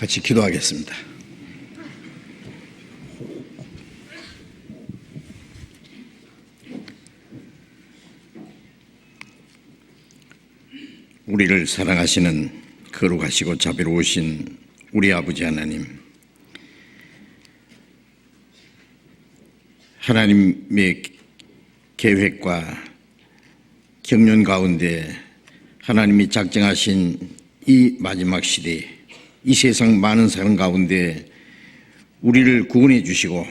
같이 기도하겠습니다. 우리를 사랑하시는 거룩하시고 자비로우신 우리 아버지 하나님, 하나님의 계획과 경륜 가운데 하나님이 작정하신 이 마지막 시대, 이 세상 많은 사람 가운데 우리를 구원해 주시고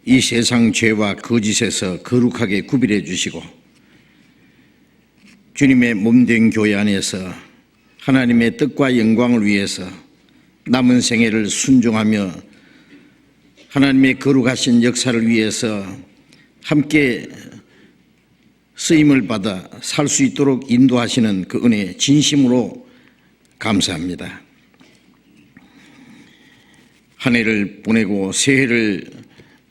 이 세상 죄와 거짓에서 거룩하게 구별해 주시고 주님의 몸된 교회 안에서 하나님의 뜻과 영광을 위해서 남은 생애를 순종하며 하나님의 거룩하신 역사를 위해서 함께 쓰임을 받아 살 수 있도록 인도하시는 그 은혜 진심으로 감사합니다. 한 해를 보내고 새해를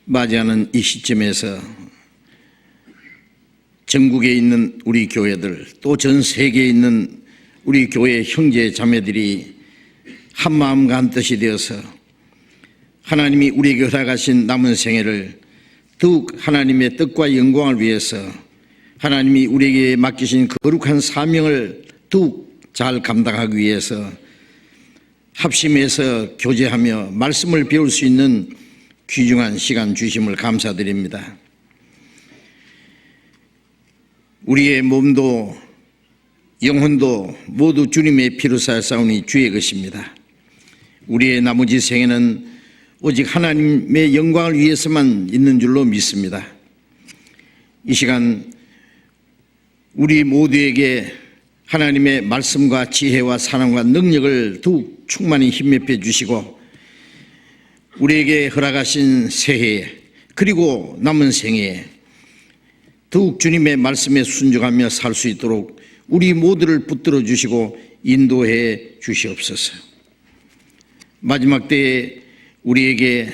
맞이하는 이 시점에서 전국에 있는 우리 교회들, 또 전 세계에 있는 우리 교회 형제 자매들이 한마음과 한뜻이 되어서 하나님이 우리에게 허락하신 남은 생애를 더욱 하나님의 뜻과 영광을 위해서 하나님이 우리에게 맡기신 거룩한 사명을 더욱 잘 감당하기 위해서 합심해서 교제하며 말씀을 배울 수 있는 귀중한 시간 주심을 감사드립니다. 우리의 몸도 영혼도 모두 주님의 피로 샀사오니 주의 것입니다. 우리의 나머지 생애는 오직 하나님의 영광을 위해서만 있는 줄로 믿습니다. 이 시간 우리 모두에게 하나님의 말씀과 지혜와 사랑과 능력을 더욱 충만히 힘입혀 주시고 우리에게 허락하신 새해 그리고 남은 생애에 더욱 주님의 말씀에 순종하며 살 수 있도록 우리 모두를 붙들어 주시고 인도해 주시옵소서. 마지막 때에 우리에게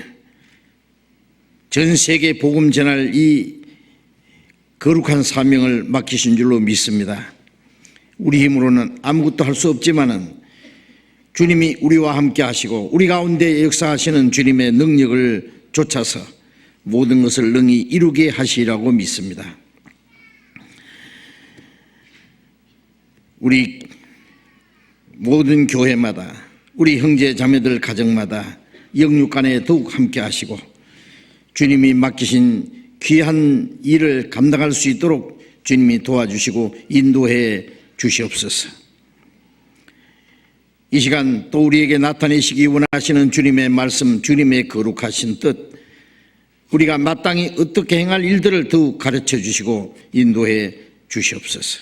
전 세계 복음 전할 이 거룩한 사명을 맡기신 줄로 믿습니다. 우리 힘으로는 아무것도 할 수 없지만은 주님이 우리와 함께 하시고 우리 가운데 역사하시는 주님의 능력을 쫓아서 모든 것을 능히 이루게 하시리라고 믿습니다. 우리 모든 교회마다 우리 형제 자매들 가정마다 영육간에 더욱 함께 하시고 주님이 맡기신 귀한 일을 감당할 수 있도록 주님이 도와주시고 인도해 주시옵소서. 이 시간 또 우리에게 나타내시기 원하시는 주님의 말씀, 주님의 거룩하신 뜻, 우리가 마땅히 어떻게 행할 일들을 더욱 가르쳐 주시고 인도해 주시옵소서.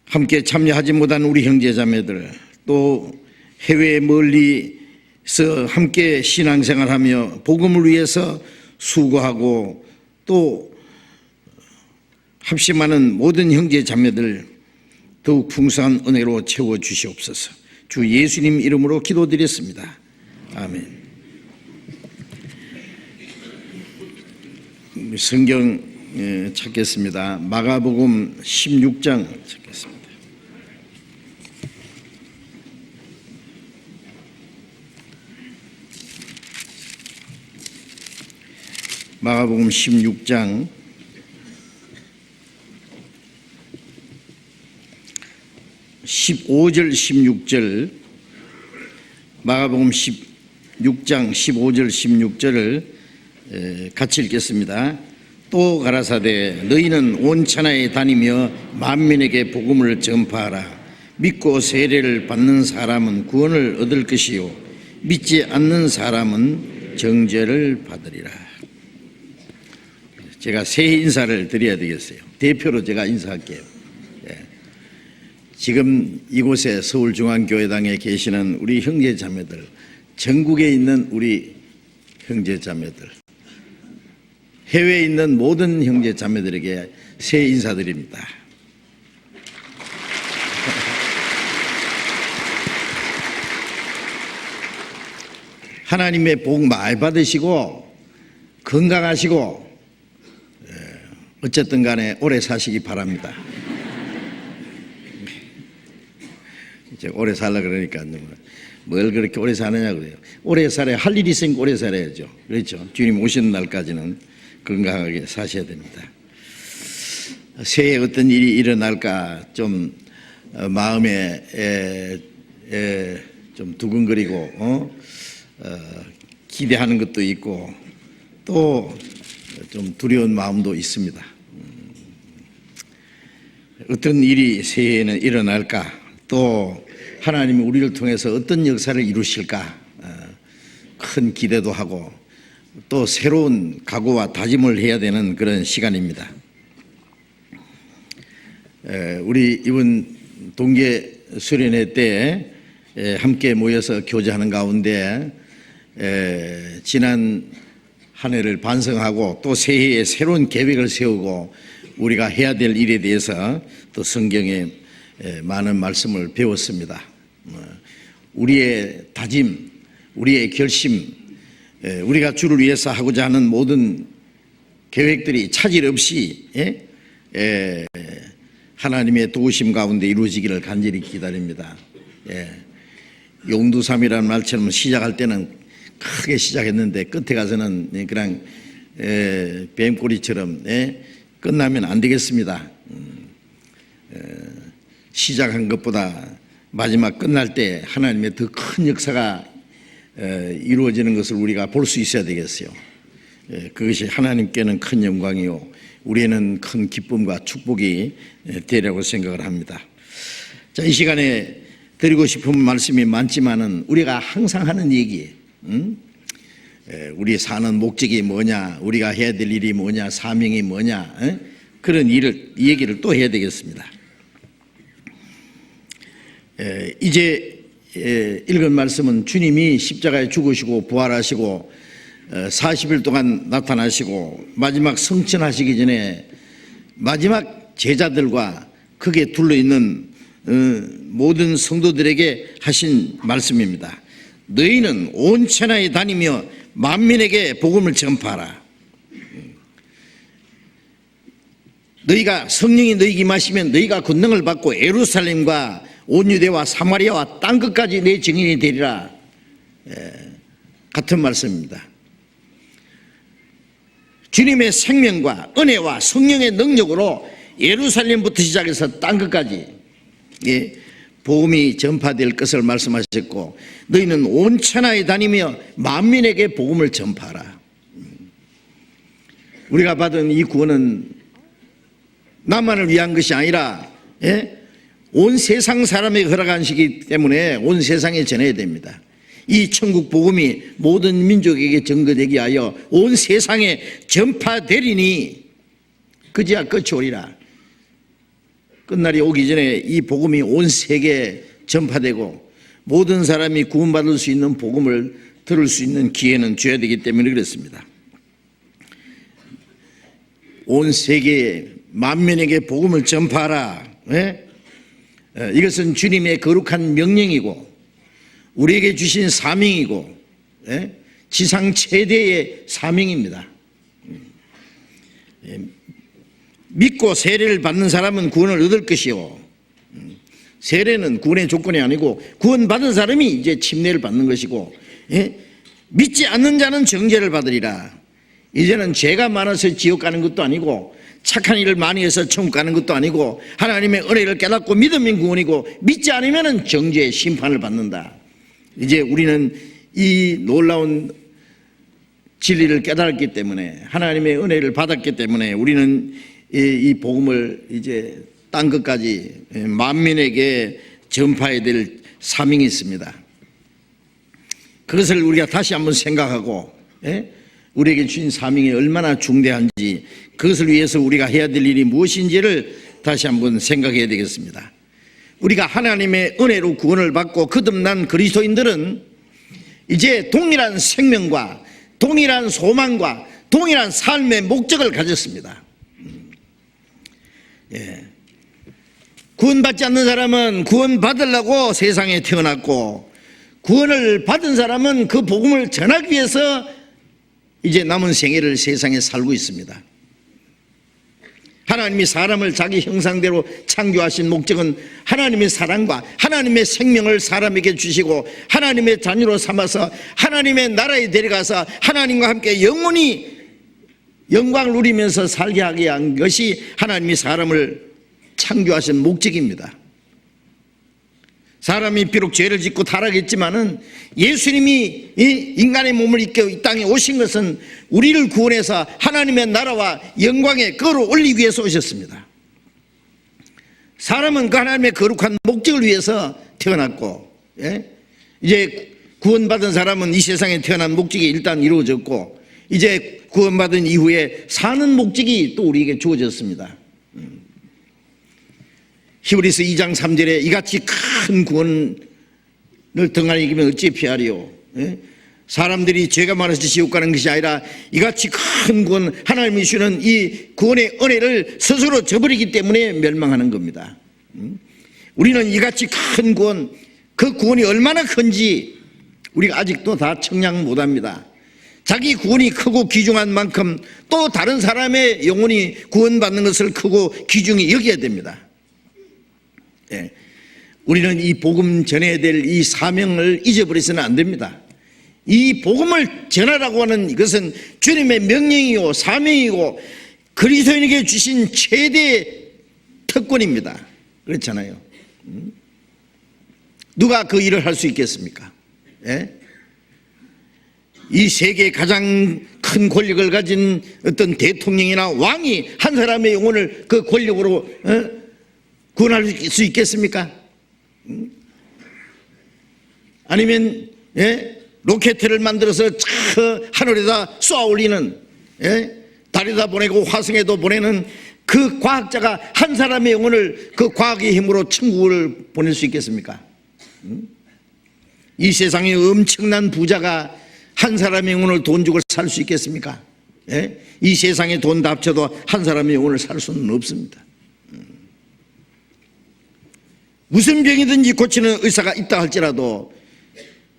함께 참여하지 못한 우리 형제자매들, 또 해외 멀리서 함께 신앙생활하며 복음을 위해서 수고하고 또 합심하는 모든 형제자매들 더욱 풍성한 은혜로 채워주시옵소서. 주 예수님 이름으로 기도드렸습니다. 아멘. 성경 찾겠습니다. 마가복음 16장 찾겠습니다. 마가복음 16장 15절 16절 마가복음 16장 15절 16절을 같이 읽겠습니다. 또 가라사대 너희는 온 천하에 다니며 만민에게 복음을 전파하라. 믿고 세례를 받는 사람은 구원을 얻을 것이요 믿지 않는 사람은 정죄를 받으리라. 제가 새해 인사를 드려야 되겠어요. 대표로 제가 인사할게요. 지금 이곳에 서울중앙교회당에 계시는 우리 형제자매들, 전국에 있는 우리 형제자매들, 해외에 있는 모든 형제자매들에게 새해 인사드립니다. 하나님의 복 많이 받으시고 건강하시고 어쨌든 간에 오래 사시기 바랍니다. 제가 오래 살라 그러니까 뭘 그렇게 오래 사느냐 그래요. 오래 살아야 할 일이 있으니까 오래 살아야죠. 그렇죠. 주님 오시는 날까지는 건강하게 사셔야 됩니다. 새해 어떤 일이 일어날까 좀 마음에 좀 두근거리고 기대하는 것도 있고 또 좀 두려운 마음도 있습니다. 어떤 일이 새해에는 일어날까, 또 하나님이 우리를 통해서 어떤 역사를 이루실까 큰 기대도 하고 또 새로운 각오와 다짐을 해야 되는 그런 시간입니다. 우리 이번 동계 수련회 때 함께 모여서 교제하는 가운데 지난 한 해를 반성하고 또 새해에 새로운 계획을 세우고 우리가 해야 될 일에 대해서 또 성경에 많은 말씀을 배웠습니다. 우리의 다짐, 우리의 결심, 우리가 주를 위해서 하고자 하는 모든 계획들이 차질 없이 하나님의 도우심 가운데 이루어지기를 간절히 기다립니다. 용두삼이라는 말처럼 시작할 때는 크게 시작했는데 끝에 가서는 그냥 뱀꼬리처럼 끝나면 안 되겠습니다. 시작한 것보다 마지막 끝날 때 하나님의 더 큰 역사가 이루어지는 것을 우리가 볼 수 있어야 되겠어요. 그것이 하나님께는 큰 영광이요 우리에는 큰 기쁨과 축복이 되리라고 생각을 합니다. 자, 이 시간에 드리고 싶은 말씀이 많지만은 우리가 항상 하는 얘기, 우리 사는 목적이 뭐냐, 우리가 해야 될 일이 뭐냐, 사명이 뭐냐, 그런 얘기를 또 해야 되겠습니다. 이제 읽은 말씀은 주님이 십자가에 죽으시고 부활하시고 40일 동안 나타나시고 마지막 성천하시기 전에 마지막 제자들과 거기에 둘러있는 모든 성도들에게 하신 말씀입니다. 너희는 온 천하에 다니며 만민에게 복음을 전파하라. 너희가 성령이 너희에게 임하시면 너희가 권능을 받고 예루살렘과 온 유대와 사마리아와 땅끝까지 내 증인이 되리라. 같은 말씀입니다. 주님의 생명과 은혜와 성령의 능력으로 예루살렘부터 시작해서 땅끝까지 복음이 전파될 것을 말씀하셨고 너희는 온 천하에 다니며 만민에게 복음을 전파하라. 우리가 받은 이 구원은 나만을 위한 것이 아니라 온 세상 사람에게 허락한 것이기 때문에 온 세상에 전해야 됩니다. 이 천국 복음이 모든 민족에게 전거되게 하여 온 세상에 전파되리니 그제야 끝이 오리라. 끝날이 오기 전에 이 복음이 온 세계에 전파되고 모든 사람이 구원받을 수 있는 복음을 들을 수 있는 기회는 줘야 되기 때문에 그렇습니다. 온 세계에 만민에게 복음을 전파하라. 이것은 주님의 거룩한 명령이고 우리에게 주신 사명이고 지상 최대의 사명입니다. 믿고 세례를 받는 사람은 구원을 얻을 것이요 세례는 구원의 조건이 아니고 구원받은 사람이 이제 침례를 받는 것이고 믿지 않는 자는 정죄를 받으리라. 이제는 죄가 많아서 지옥 가는 것도 아니고 착한 일을 많이 해서 천국 가는 것도 아니고 하나님의 은혜를 깨닫고 믿으면 구원이고 믿지 않으면 정죄의 심판을 받는다. 이제 우리는 이 놀라운 진리를 깨달았기 때문에 하나님의 은혜를 받았기 때문에 우리는 이 복음을 이제 땅끝까지 만민에게 전파해야 될 사명이 있습니다. 그것을 우리가 다시 한번 생각하고 우리에게 주신 사명이 얼마나 중대한지 그것을 위해서 우리가 해야 될 일이 무엇인지를 다시 한번 생각해야 되겠습니다. 우리가 하나님의 은혜로 구원을 받고 거듭난 그리스도인들은 이제 동일한 생명과 동일한 소망과 동일한 삶의 목적을 가졌습니다. 구원받지 않는 사람은 구원받으려고 세상에 태어났고 구원을 받은 사람은 그 복음을 전하기 위해서 이제 남은 생애를 세상에 살고 있습니다. 하나님이 사람을 자기 형상대로 창조하신 목적은 하나님의 사랑과 하나님의 생명을 사람에게 주시고 하나님의 자녀로 삼아서 하나님의 나라에 데려가서 하나님과 함께 영원히 영광을 누리면서 살게 하게 한 것이 하나님이 사람을 창조하신 목적입니다. 사람이 비록 죄를 짓고 타락했지만은 예수님이 이 인간의 몸을 입고 이 땅에 오신 것은 우리를 구원해서 하나님의 나라와 영광에 끌어올리기 위해서 오셨습니다. 사람은 그 하나님의 거룩한 목적을 위해서 태어났고, 이제 구원받은 사람은 이 세상에 태어난 목적이 일단 이루어졌고, 이제 구원받은 이후에 사는 목적이 또 우리에게 주어졌습니다. 히브리서 2장 3절에 이같이 큰 구원을 등한히 이기면 어찌 피하리요. 사람들이 죄가 많아서 지옥 가는 것이 아니라 이같이 큰 구원, 하나님이 주는 이 구원의 은혜를 스스로 저버리기 때문에 멸망하는 겁니다. 우리는 이같이 큰 구원, 그 구원이 얼마나 큰지 우리가 아직도 다 청량 못합니다. 자기 구원이 크고 귀중한 만큼 또 다른 사람의 영혼이 구원받는 것을 크고 귀중히 여겨야 됩니다. 우리는 이 복음 전해야 될 이 사명을 잊어버려서는 안 됩니다. 이 복음을 전하라고 하는 이것은 주님의 명령이고 사명이고 그리스도인에게 주신 최대 특권입니다. 그렇잖아요. 누가 그 일을 할 수 있겠습니까? 이 세계에 가장 큰 권력을 가진 어떤 대통령이나 왕이 한 사람의 영혼을 그 권력으로 구원할 수 있겠습니까? 아니면 로켓을 만들어서 저 하늘에다 쏘아 올리는, 달에다 보내고 화성에도 보내는 그 과학자가 한 사람의 영혼을 그 과학의 힘으로 천국을 보낼 수 있겠습니까? 이 세상에 엄청난 부자가 한 사람의 영혼을 돈 주고 살 수 있겠습니까? 이 세상에 돈 다 합쳐도 한 사람의 영혼을 살 수는 없습니다. 무슨 병이든지 고치는 의사가 있다 할지라도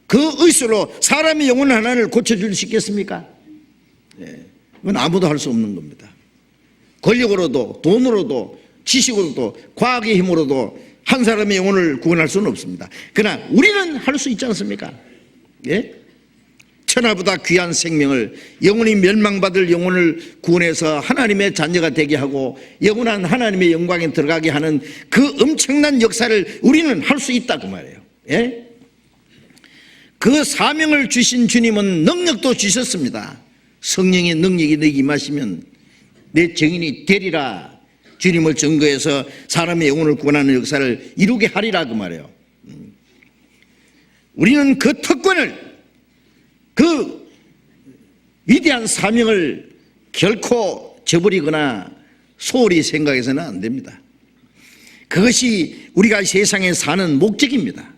그 의술로 사람의 영혼 하나를 고쳐줄 수 있겠습니까? 그건 아무도 할 수 없는 겁니다. 권력으로도 돈으로도 지식으로도 과학의 힘으로도 한 사람의 영혼을 구원할 수는 없습니다. 그러나 우리는 할 수 있지 않습니까? 천하보다 귀한 생명을, 영원히 멸망받을 영혼을 구원해서 하나님의 자녀가 되게 하고 영원한 하나님의 영광에 들어가게 하는 그 엄청난 역사를 우리는 할 수 있다고 말해요. 그 사명을 주신 주님은 능력도 주셨습니다. 성령의 능력이 너에게 임하시면 내 증인이 되리라. 주님을 증거해서 사람의 영혼을 구원하는 역사를 이루게 하리라 그 말이에요. 우리는 그 특권을, 그 위대한 사명을 결코 저버리거나 소홀히 생각해서는 안 됩니다. 그것이 우리가 세상에 사는 목적입니다.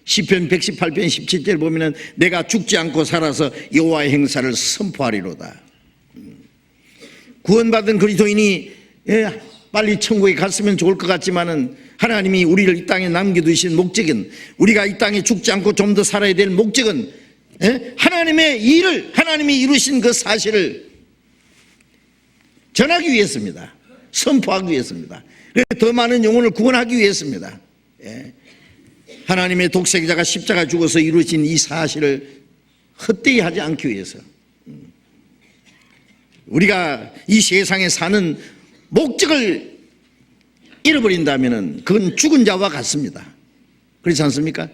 시편 118편 17절 보면은 내가 죽지 않고 살아서 여호와의 행사를 선포하리로다. 구원받은 그리스도인이 빨리 천국에 갔으면 좋을 것 같지만은 하나님이 우리를 이 땅에 남겨두신 목적은, 우리가 이 땅에 죽지 않고 좀 더 살아야 될 목적은 하나님의 일을, 하나님이 이루신 그 사실을 전하기 위해서입니다. 선포하기 위해서입니다. 더 많은 영혼을 구원하기 위해서입니다. 하나님의 독생자가 십자가 죽어서 이루어진 이 사실을 헛되이 하지 않기 위해서, 우리가 이 세상에 사는 목적을 잃어버린다면 그건 죽은 자와 같습니다. 그렇지 않습니까?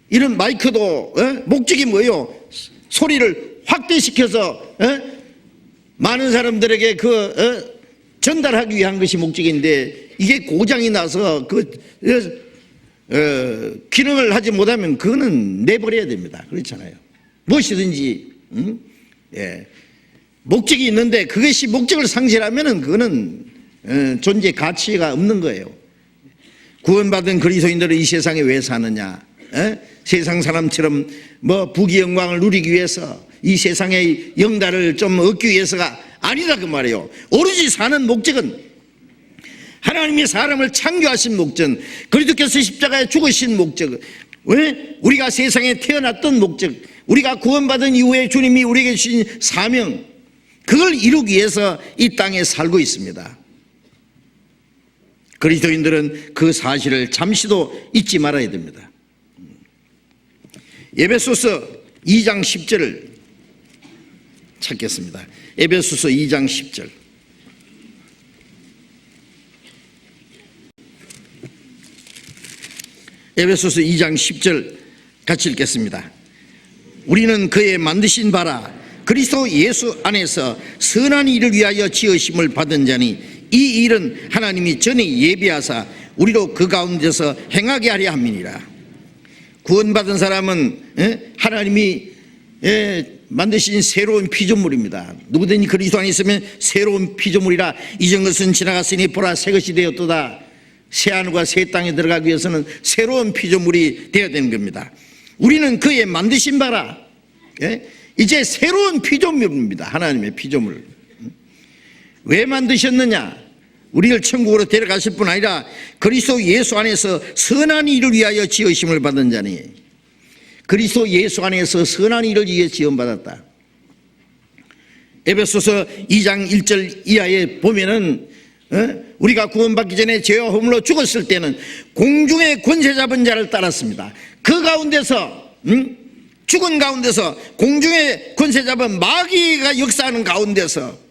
이런 마이크도 목적이 뭐예요? 소리를 확대시켜서 많은 사람들에게 전달하기 위한 것이 목적인데, 이게 고장이 나서 기능을 하지 못하면 그거는 내버려야 됩니다. 그렇잖아요. 무엇이든지 목적이 있는데 그것이 목적을 상실하면은 그거는 존재 가치가 없는 거예요. 구원받은 그리스도인들은 이 세상에 왜 사느냐? 세상 사람처럼 뭐 부귀 영광을 누리기 위해서, 이 세상의 영달을 좀 얻기 위해서가 아니다 그 말이에요. 오로지 사는 목적은 하나님이 사람을 창조하신 목적, 그리스도께서 십자가에 죽으신 목적, 왜 우리가 세상에 태어났던 목적, 우리가 구원받은 이후에 주님이 우리에게 주신 사명, 그걸 이루기 위해서 이 땅에 살고 있습니다. 그리스도인들은 그 사실을 잠시도 잊지 말아야 됩니다. 에베소서 2장 10절을 찾겠습니다. 에베소서 2장 10절. 에베소서 2장 10절 같이 읽겠습니다. 우리는 그의 만드신 바라 그리스도 예수 안에서 선한 일을 위하여 지으심을 받은 자니 이 일은 하나님이 전에 예비하사 우리로 그 가운데서 행하게 하려 함이니라. 구원받은 사람은 하나님이 만드신 새로운 피조물입니다. 누구든지 그리스도 안에 있으면 새로운 피조물이라. 이전 것은 지나갔으니 보라 새 것이 되었도다. 새 하늘과 새 땅에 들어가기 위해서는 새로운 피조물이 되어야 되는 겁니다. 우리는 그의 만드신 바라. 이제 새로운 피조물입니다. 하나님의 피조물. 왜 만드셨느냐? 우리를 천국으로 데려가실 뿐 아니라 그리스도 예수 안에서 선한 일을 위하여 지으심을 받은 자니. 그리스도 예수 안에서 선한 일을 위해 지음받았다. 에베소서 2장 1절 이하에 보면은 우리가 구원받기 전에 죄와 허물로 죽었을 때는 공중의 권세 잡은 자를 따랐습니다. 그 가운데서 죽은 가운데서 공중의 권세 잡은 마귀가 역사하는 가운데서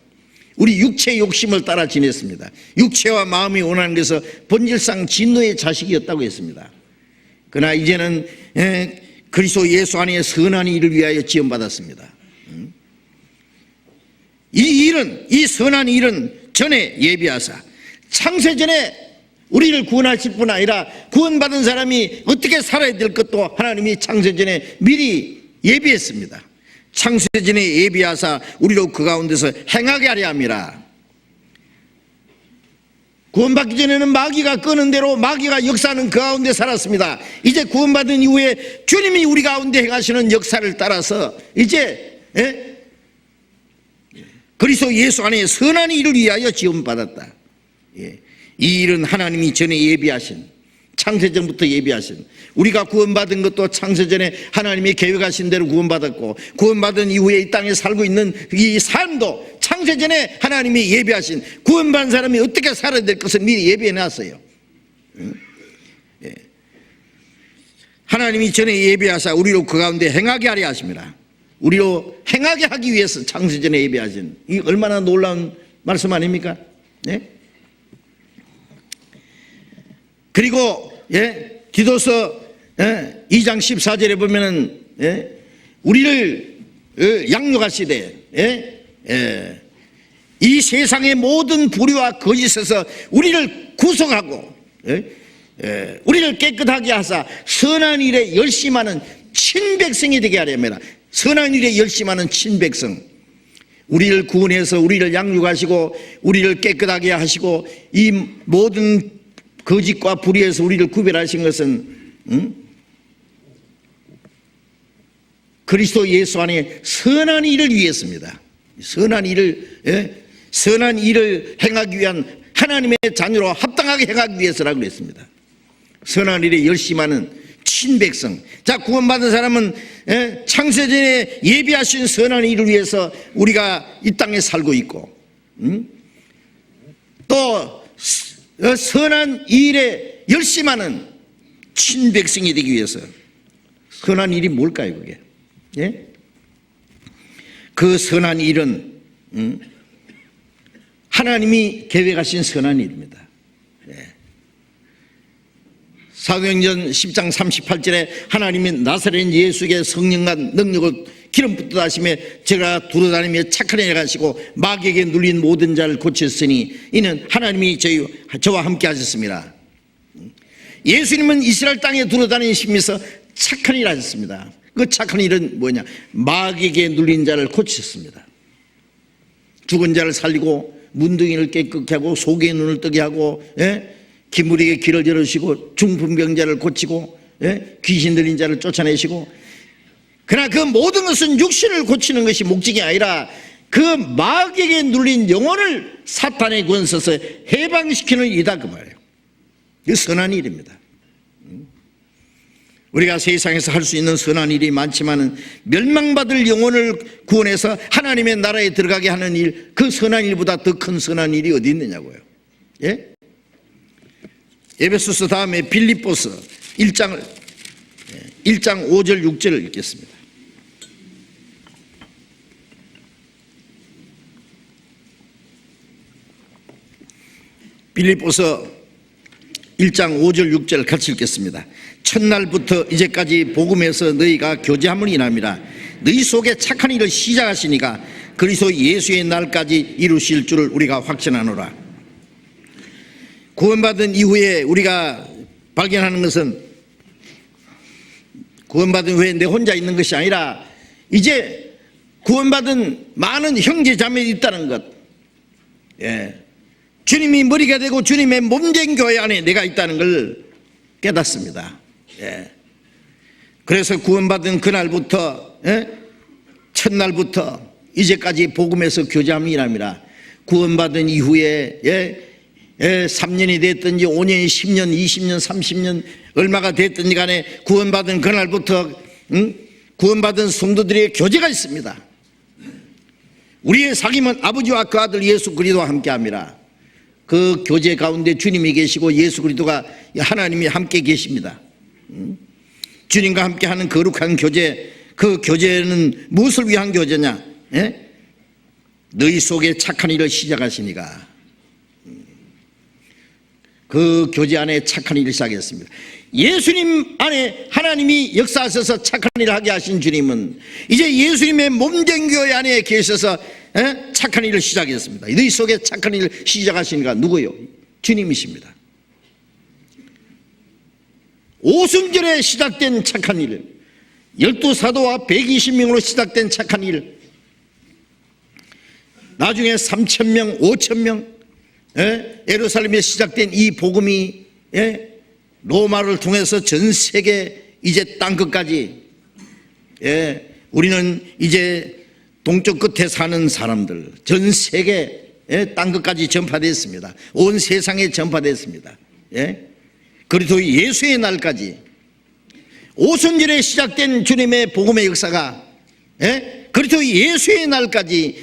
우리 육체의 욕심을 따라 지냈습니다. 육체와 마음이 원하는 것은 본질상 진노의 자식이었다고 했습니다. 그러나 이제는 그리스도 예수 안에 선한 일을 위하여 지음받았습니다. 이 선한 일은 전에 예비하사 창세전에 우리를 구원하실 뿐 아니라 구원받은 사람이 어떻게 살아야 될 것도 하나님이 창세전에 미리 예비했습니다. 창세전에 예비하사 우리로 그 가운데서 행하게 하려 함이라. 구원받기 전에는 마귀가 끄는 대로 마귀가 역사하는 그 가운데 살았습니다. 이제 구원받은 이후에 주님이 우리 가운데 행하시는 역사를 따라서 이제 그리스도 예수 안에 선한 일을 위하여 지음받았다. 이 일은 하나님이 전에 예비하신, 창세전부터 예비하신, 우리가 구원받은 것도 창세전에 하나님이 계획하신 대로 구원받았고, 구원받은 이후에 이 땅에 살고 있는 이 삶도 창세전에 하나님이 예비하신, 구원받은 사람이 어떻게 살아야 될 것을 미리 예비해놨어요. 하나님이 전에 예비하사 우리로 그 가운데 행하게 하려 하십니다. 우리로 행하게 하기 위해서 창세전에 예비하신, 이 얼마나 놀라운 말씀 아닙니까? 그리고 디도서 2장 14절에 보면은 우리를 양육하시되 이 세상의 모든 불의와 거짓에서 우리를 구속하고 우리를 깨끗하게 하사 선한 일에 열심하는 친백성이 되게 하렵니다. 선한 일에 열심하는 친백성. 우리를 구원해서 우리를 양육하시고 우리를 깨끗하게 하시고 이 모든 거짓과 불의에서 우리를 구별하신 것은 그리스도 예수 안에 선한 일을 위해서입니다. 선한 일을 행하기 위한 하나님의 자녀로 합당하게 행하기 위해서라고 그랬습니다. 선한 일에 열심하는 친백성. 자, 구원받은 사람은 창세전에 예비하신 선한 일을 위해서 우리가 이 땅에 살고 있고, 또 선한 일에 열심하는 친백성이 되기 위해서. 선한 일이 뭘까요, 그게? 그 선한 일은 하나님이 계획하신 선한 일입니다. 사도행전 10장 38절에 하나님이 나사렛 예수에게 성령과 능력을 기름 붓듯 하시며 제가 두루다니며 착한 일 하시고 마귀에게 눌린 모든 자를 고쳤으니 이는 하나님이 저와 함께 하셨습니다. 예수님은 이스라엘 땅에 두루다니시면서 착한 일 하셨습니다. 그 착한 일은 뭐냐? 마귀에게 눌린 자를 고치셨습니다. 죽은 자를 살리고 문둥이를 깨끗게 하고 소기의 눈을 뜨게 하고 기물에게 길을 열으시고 중풍병자를 고치고 귀신 들린 자를 쫓아내시고. 그러나 그 모든 것은 육신을 고치는 것이 목적이 아니라 그 마귀에게 눌린 영혼을 사탄의 권세에서 해방시키는 일이다 그 말이에요. 그 선한 일입니다. 우리가 세상에서 할 수 있는 선한 일이 많지만은 멸망받을 영혼을 구원해서 하나님의 나라에 들어가게 하는 일, 그 선한 일보다 더 큰 선한 일이 어디 있느냐고요. 예? 에베소서 다음에 빌립보서 1장 5절 6절을 읽겠습니다. 빌립보서 1장 5절 6절 같이 읽겠습니다. 첫날부터 이제까지 복음에서 너희가 교제함을 인함이라. 너희 속에 착한 일을 시작하시니까 그리스도 예수의 날까지 이루실 줄을 우리가 확신하노라. 구원받은 이후에 우리가 발견하는 것은, 구원받은 후에 내 혼자 있는 것이 아니라 이제 구원받은 많은 형제 자매들이 있다는 것. 예. 주님이 머리가 되고 주님의 몸된 교회 안에 내가 있다는 걸 깨닫습니다. 예. 그래서 구원받은 그날부터, 예? 첫날부터 이제까지 복음에서 교제함이 일함이라. 구원받은 이후에, 예? 3년이 됐든지 5년이 10년 20년 30년 얼마가 됐든지 간에 구원받은 그날부터 구원받은 성도들의 교제가 있습니다. 우리의 사귐은 아버지와 그 아들 예수 그리스도와 함께함이라. 그 교제 가운데 주님이 계시고 예수 그리스도가 하나님이 함께 계십니다. 주님과 함께하는 거룩한 교제, 그 교제는 무엇을 위한 교제냐? 예? 너희 속에 착한 일을 시작하시니까 그 교제 안에 착한 일을 시작했습니다. 예수님 안에 하나님이 역사하셔서 착한 일을 하게 하신 주님은 이제 예수님의 몸된 교회 안에 계셔서 착한 일을 시작했습니다. 너희 속에 착한 일을 시작하시니까 누구요? 주님이십니다. 오순절에 시작된 착한 일, 12사도와 120명으로 시작된 착한 일, 나중에 3,000명, 5,000명, 예루살렘에 시작된 이 복음이 로마를 통해서 전 세계 이제 땅끝까지, 우리는 이제 동쪽 끝에 사는 사람들, 전 세계 땅끝까지 전파됐습니다. 온 세상에 전파됐습니다. 그리고 예수의 날까지 오순절에 시작된 주님의 복음의 역사가 그리고 예수의 날까지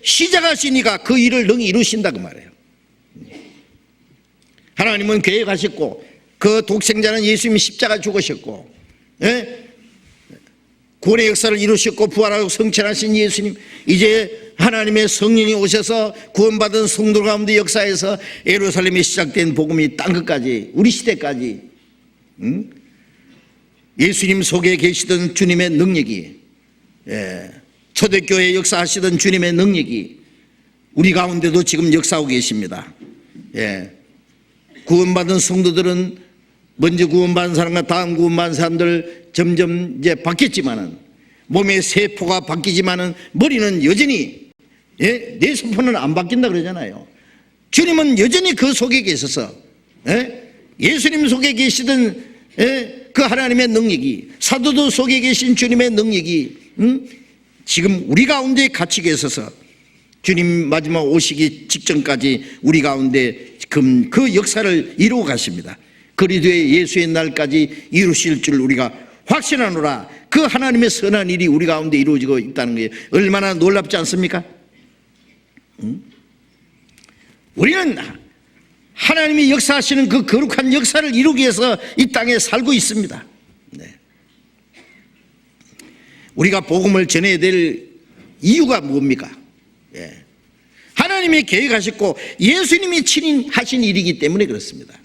시작하시니까 그 일을 능히 이루신다고 말해요. 하나님은 계획하셨고 그 독생자는 예수님이 십자가 죽으셨고 구원의 역사를 이루셨고 부활하고 성천하신 예수님, 이제 하나님의 성령이 오셔서 구원받은 성도 가운데 역사에서 예루살렘에 시작된 복음이 땅끝까지 우리 시대까지 예수님 속에 계시던 주님의 능력이, 초대교회 역사하시던 주님의 능력이 우리 가운데도 지금 역사하고 계십니다. 구원받은 성도들은 먼저 구원받은 사람과 다음 구원받은 사람들 점점 이제 바뀌었지만은, 몸의 세포가 바뀌지만은 머리는 여전히, 내 세포는 안 바뀐다 그러잖아요. 주님은 여전히 그 속에 계셔서, 예수님 속에 계시던 그 하나님의 능력이, 사도들 속에 계신 주님의 능력이 지금 우리 가운데 같이 계셔서 주님 마지막 오시기 직전까지 우리 가운데 그 역사를 이루어 가십니다. 그리스도의 예수의 날까지 이루실 줄 우리가 확신하노라. 그 하나님의 선한 일이 우리 가운데 이루어지고 있다는 게 얼마나 놀랍지 않습니까? 우리는 하나님이 역사하시는 그 거룩한 역사를 이루기 위해서 이 땅에 살고 있습니다. 우리가 복음을 전해야 될 이유가 뭡니까? 하나님이 계획하셨고 예수님이 친히 하신 일이기 때문에 그렇습니다.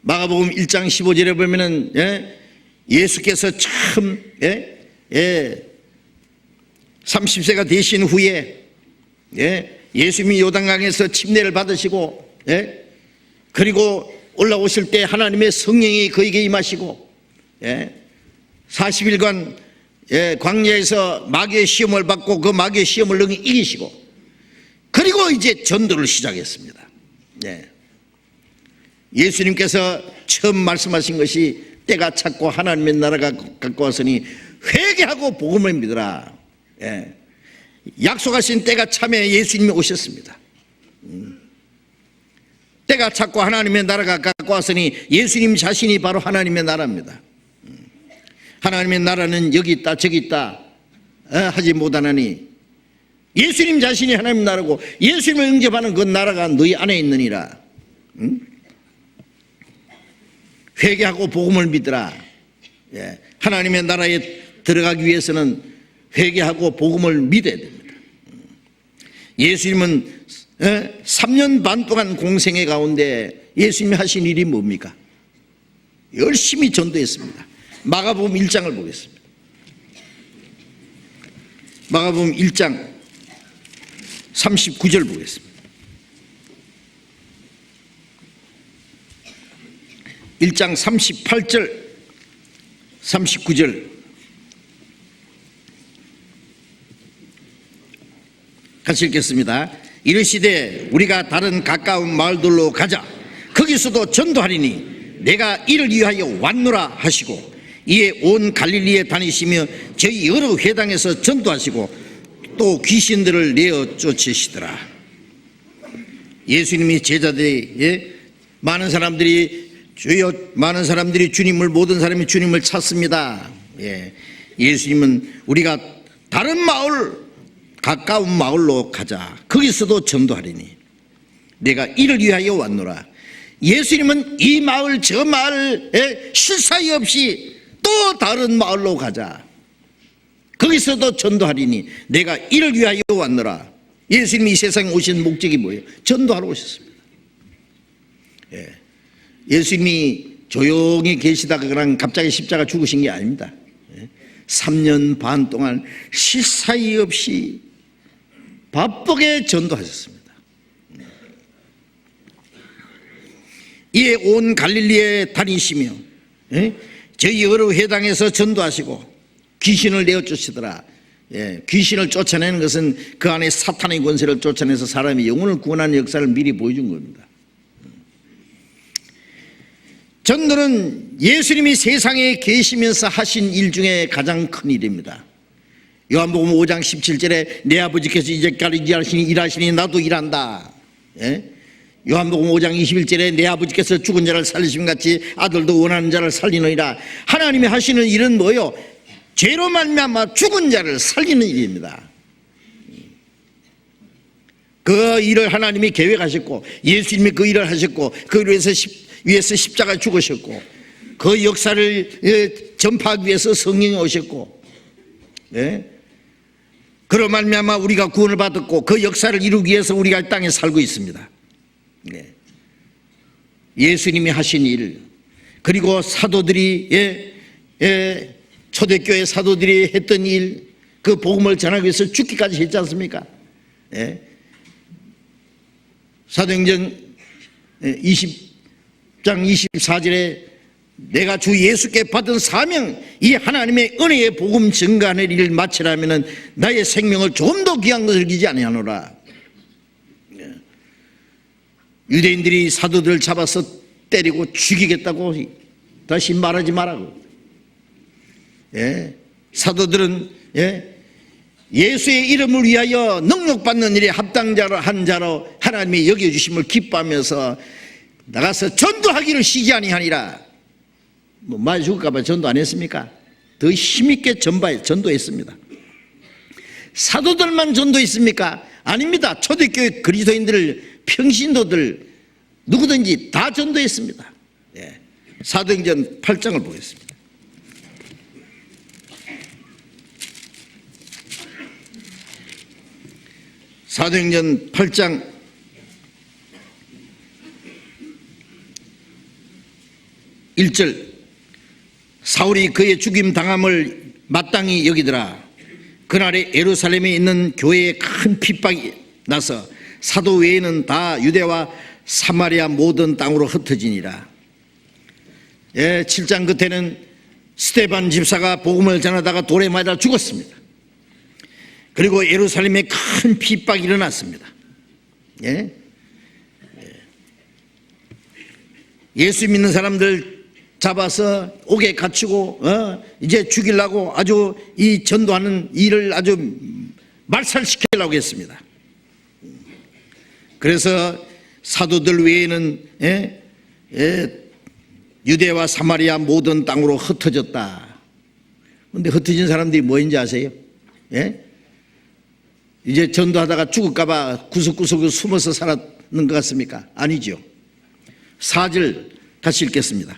마가복음 1장 15절에 보면은 예수께서 처음 30세가 되신 후에 예수님이 요단강에서 침례를 받으시고 그리고 올라오실 때 하나님의 성령이 그에게 임하시고 40일간 광야에서 마귀의 시험을 받고 그 마귀의 시험을 능히 이기시고 그리고 이제 전도를 시작했습니다. 예수님께서 처음 말씀하신 것이 때가 찼고 하나님의 나라가 가까웠으니 회개하고 복음을 믿으라. 약속하신 때가 참에 예수님이 오셨습니다. 때가 찼고 하나님의 나라가 가까워 왔으니 예수님 자신이 바로 하나님의 나라입니다. 하나님의 나라는 여기 있다 저기 있다 하지 못하나니 예수님 자신이 하나님 나라고 예수님을 응접하는 그 나라가 너희 안에 있느니라. 회개하고 복음을 믿으라. 하나님의 나라에 들어가기 위해서는 회개하고 복음을 믿어야 됩니다. 예수님은 3년 반 동안 공생애 가운데 예수님이 하신 일이 뭡니까? 열심히 전도했습니다. 마가복음 1장을 보겠습니다. 마가복음 1장 39절 보겠습니다. 1장 38절 39절 같이 읽겠습니다. 이르시되 우리가 다른 가까운 마을들로 가자. 거기서도 전도하리니 내가 이를 위하여 왔노라 하시고 이에 온 갈릴리에 다니시며 저희 여러 회당에서 전도하시고 또 귀신들을 내어 쫓으시더라. 예수님이 제자들이 많은 사람들이 주님을 모든 사람이 주님을 찾습니다. 예수님은 우리가 다른 마을 가까운 마을로 가자. 거기서도 전도하리니 내가 이를 위하여 왔노라. 예수님은 이 마을 저 마을에 쉴 사이 없이 또 다른 마을로 가자. 거기서도 전도하리니 내가 이를 위하여 왔노라. 예수님이 이 세상에 오신 목적이 뭐예요? 전도하러 오셨습니다. 예수님이 조용히 계시다가 그냥 갑자기 십자가 죽으신 게 아닙니다. 3년 반 동안 쉴 사이 없이 바쁘게 전도하셨습니다. 이에 온 갈릴리에 다니시며 저희 여러 회당에서 전도하시고 귀신을 내어 쫓으시더라. 귀신을 쫓아내는 것은 그 안에 사탄의 권세를 쫓아내서 사람이 영혼을 구원하는 역사를 미리 보여준 겁니다. 전도는 예수님이 세상에 계시면서 하신 일 중에 가장 큰 일입니다. 요한복음 5장 17절에 내 아버지께서 이제까지 일하시니 나도 일한다. 요한복음 5장 21절에 내 아버지께서 죽은 자를 살리심 같이 아들도 원하는 자를 살리느니라. 하나님이 하시는 일은 뭐요? 죄로 말미암아 죽은 자를 살리는 일입니다. 그 일을 하나님이 계획하셨고 예수님이 그 일을 하셨고 그 위해서 십자가에 죽으셨고 그 역사를 전파하기 위해서 성령이 오셨고 그로 말미암아 우리가 구원을 받았고 그 역사를 이루기 위해서 우리가 이 땅에 살고 있습니다. 예수님이 하신 일 그리고 사도들이 초대교회 사도들이 했던 일 그 복음을 전하기 위해서 죽기까지 했지 않습니까? 사도행전 20장 24절에 내가 주 예수께 받은 사명 이 하나님의 은혜의 복음 증가하는 일을 마치려면 나의 생명을 좀 더 귀한 것을 기지 아니하노라. 유대인들이 사도들을 잡아서 때리고 죽이겠다고 다시 말하지 말라고. 사도들은 예수의 이름을 위하여 능력받는 일에 합당자로 한 자로 하나님이 여겨주심을 기뻐하면서 나가서 전도하기를 쉬지 아니하니라. 뭐 많이 죽을까봐 전도 안 했습니까? 더 힘있게 전도했습니다. 사도들만 전도했습니까? 아닙니다. 초대교회 그리스도인들 평신도들 누구든지 다 전도했습니다. 사도행전 8장을 보겠습니다. 사도행전 8장 1절 사울이 그의 죽임 당함을 마땅히 여기더라. 그날에 예루살렘에 있는 교회에 큰 핍박이 나서 사도 외에는 다 유대와 사마리아 모든 땅으로 흩어지니라. 7장 끝에는 스데반 집사가 복음을 전하다가 돌에 맞아 죽었습니다. 그리고 예루살렘에 큰 핍박이 일어났습니다. 예수 믿는 사람들 잡아서 옥에 갇히고 이제 죽이려고 아주 이 전도하는 일을 아주 말살시키려고 했습니다. 그래서 사도들 외에는 유대와 사마리아 모든 땅으로 흩어졌다. 그런데 흩어진 사람들이 뭐인지 아세요? 이제 전도하다가 죽을까봐 구석구석에 숨어서 살았는 것 같습니까? 아니죠. 4절 같이 읽겠습니다.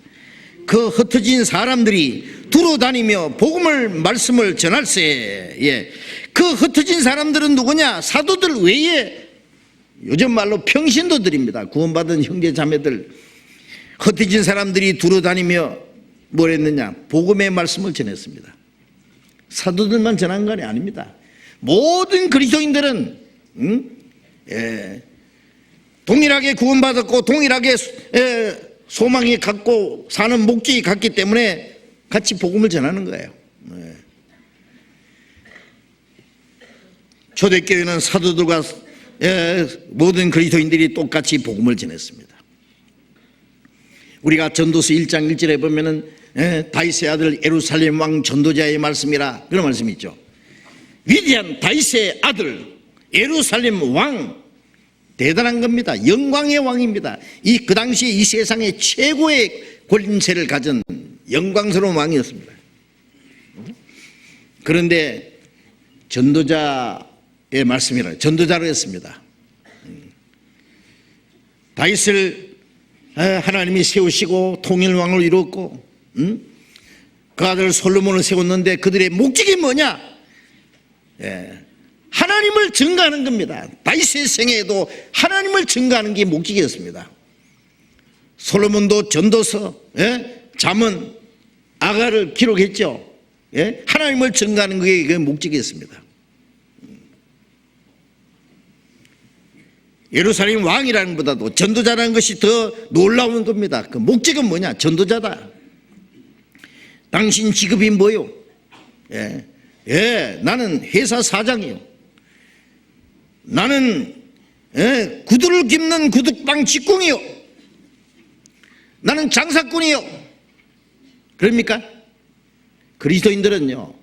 그 흩어진 사람들이 두루 다니며 복음을 말씀을 전할세. 그 흩어진 사람들은 누구냐? 사도들 외에 요즘 말로 평신도들입니다. 구원받은 형제 자매들. 흩어진 사람들이 두루 다니며 뭘 했느냐? 복음의 말씀을 전했습니다. 사도들만 전한 건 아닙니다. 모든 그리스도인들은 동일하게 구원받았고 동일하게 소망이 갖고 사는 목적이 같기 때문에 같이 복음을 전하는 거예요. 초대교회는 사도들과 모든 그리스도인들이 똑같이 복음을 전했습니다. 우리가 전도서 1장 1절에 보면은 다윗의 아들 예루살렘 왕 전도자의 말씀이라 그런 말씀이 있죠. 위대한 다윗의 아들 예루살렘 왕, 대단한 겁니다. 영광의 왕입니다. 그 당시에 이 세상의 최고의 권세를 가진 영광스러운 왕이었습니다. 그런데 전도자의 말씀이라 전도자로 했습니다. 다윗을 하나님이 세우시고 통일왕을 이뤘고 그 아들 솔로몬을 세웠는데 그들의 목적이 뭐냐? 하나님을 증거하는 겁니다. 다윗의 생애에도 하나님을 증거하는 게 목적이었습니다. 솔로몬도 전도서, 잠언, 아가를 기록했죠. 하나님을 증거하는 게 목적이었습니다. 예루살렘 왕이라는 것보다도 전도자라는 것이 더 놀라운 겁니다. 그 목적은 뭐냐? 전도자다. 당신 직업이 뭐요? 나는 회사 사장이요. 나는 구두를 깁는 구두방 직공이요. 나는 장사꾼이요. 그럽니까? 그리스도인들은요,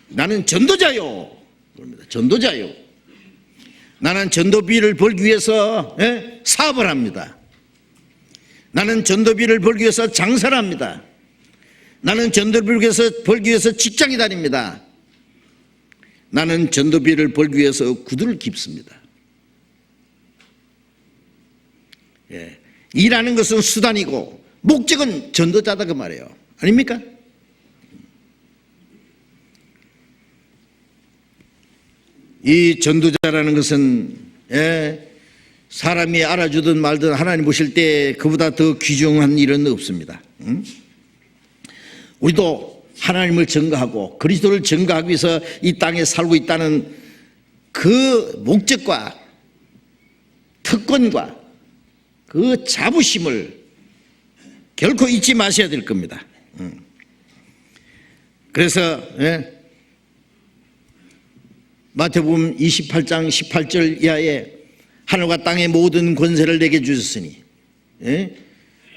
나는 전도자요. 그럽니다. 전도자요. 나는 전도비를 벌기 위해서 사업을 합니다. 나는 전도비를 벌기 위해서 장사를 합니다. 나는 전도비를 벌기 위해서 직장에 다닙니다. 나는 전도비를 벌기 위해서 구두를 깁습니다. 일하는 것은 수단이고 목적은 전도자다 그 말이에요. 아닙니까? 이 전도자라는 것은 사람이 알아주든 말든 하나님 보실 때 그보다 더 귀중한 일은 없습니다. 우리도 하나님을 증거하고 그리스도를 증거하기 위해서 이 땅에 살고 있다는 그 목적과 특권과 그 자부심을 결코 잊지 마셔야 될 겁니다. 그래서 마태복음 28장 18절 이하에 하늘과 땅의 모든 권세를 내게 주셨으니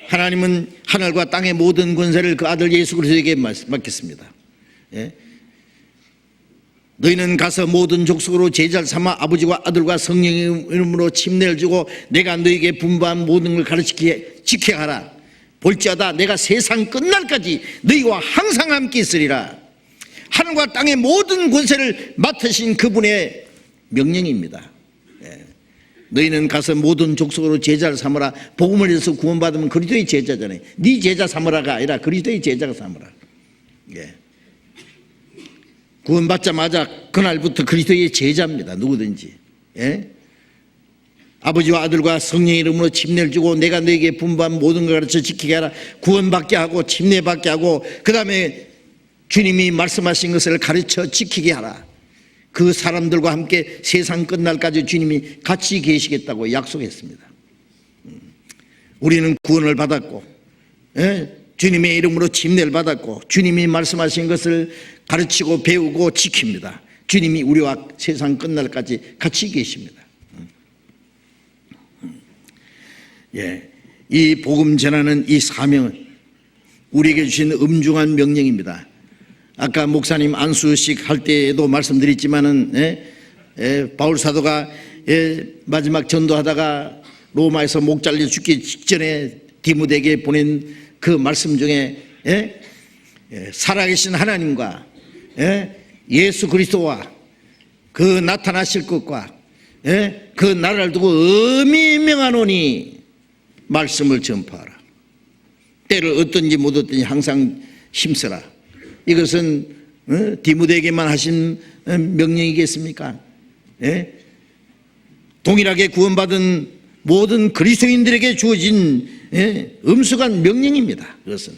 하나님은 하늘과 땅의 모든 권세를 그 아들 예수 그리스도에게 맡겼습니다. 너희는 가서 모든 족속으로 제자를 삼아 아버지와 아들과 성령의 이름으로 침례를 주고 내가 너희에게 분부한 모든 걸 가르치게 지켜가라. 볼지어다 내가 세상 끝날까지 너희와 항상 함께 있으리라. 하늘과 땅의 모든 권세를 맡으신 그분의 명령입니다. 너희는 가서 모든 족속으로 제자를 삼으라. 복음을 해서 구원받으면 그리스도의 제자잖아요. 네 제자 삼으라가 아니라 그리스도의 제자가 삼으라. 구원받자마자 그날부터 그리스도의 제자입니다. 누구든지. 아버지와 아들과 성령의 이름으로 침례를 주고 내가 너에게 분부한 모든 걸 가르쳐 지키게 하라. 구원받게 하고 침례받게 하고 그 다음에 주님이 말씀하신 것을 가르쳐 지키게 하라. 그 사람들과 함께 세상 끝날까지 주님이 같이 계시겠다고 약속했습니다. 우리는 구원을 받았고 주님의 이름으로 침례를 받았고 주님이 말씀하신 것을 가르치고 배우고 지킵니다. 주님이 우리와 세상 끝날까지 같이 계십니다. 이 복음 전하는 이 사명은 우리에게 주신 엄중한 명령입니다. 아까 목사님 안수식 할 때에도 말씀드렸지만은 바울 사도가 마지막 전도하다가 로마에서 목 잘려 죽기 직전에 디모데에게 보낸 그 말씀 중에 살아계신 하나님과 예수 그리스도와 그 나타나실 것과 그 나라를 두고 엄히 명하노니 말씀을 전파하라. 때를 얻든지 못 얻든지 항상 힘써라. 이것은 디모데에게만 하신 명령이겠습니까? 동일하게 구원받은 모든 그리스도인들에게 주어진 엄숙한 명령입니다. 그것은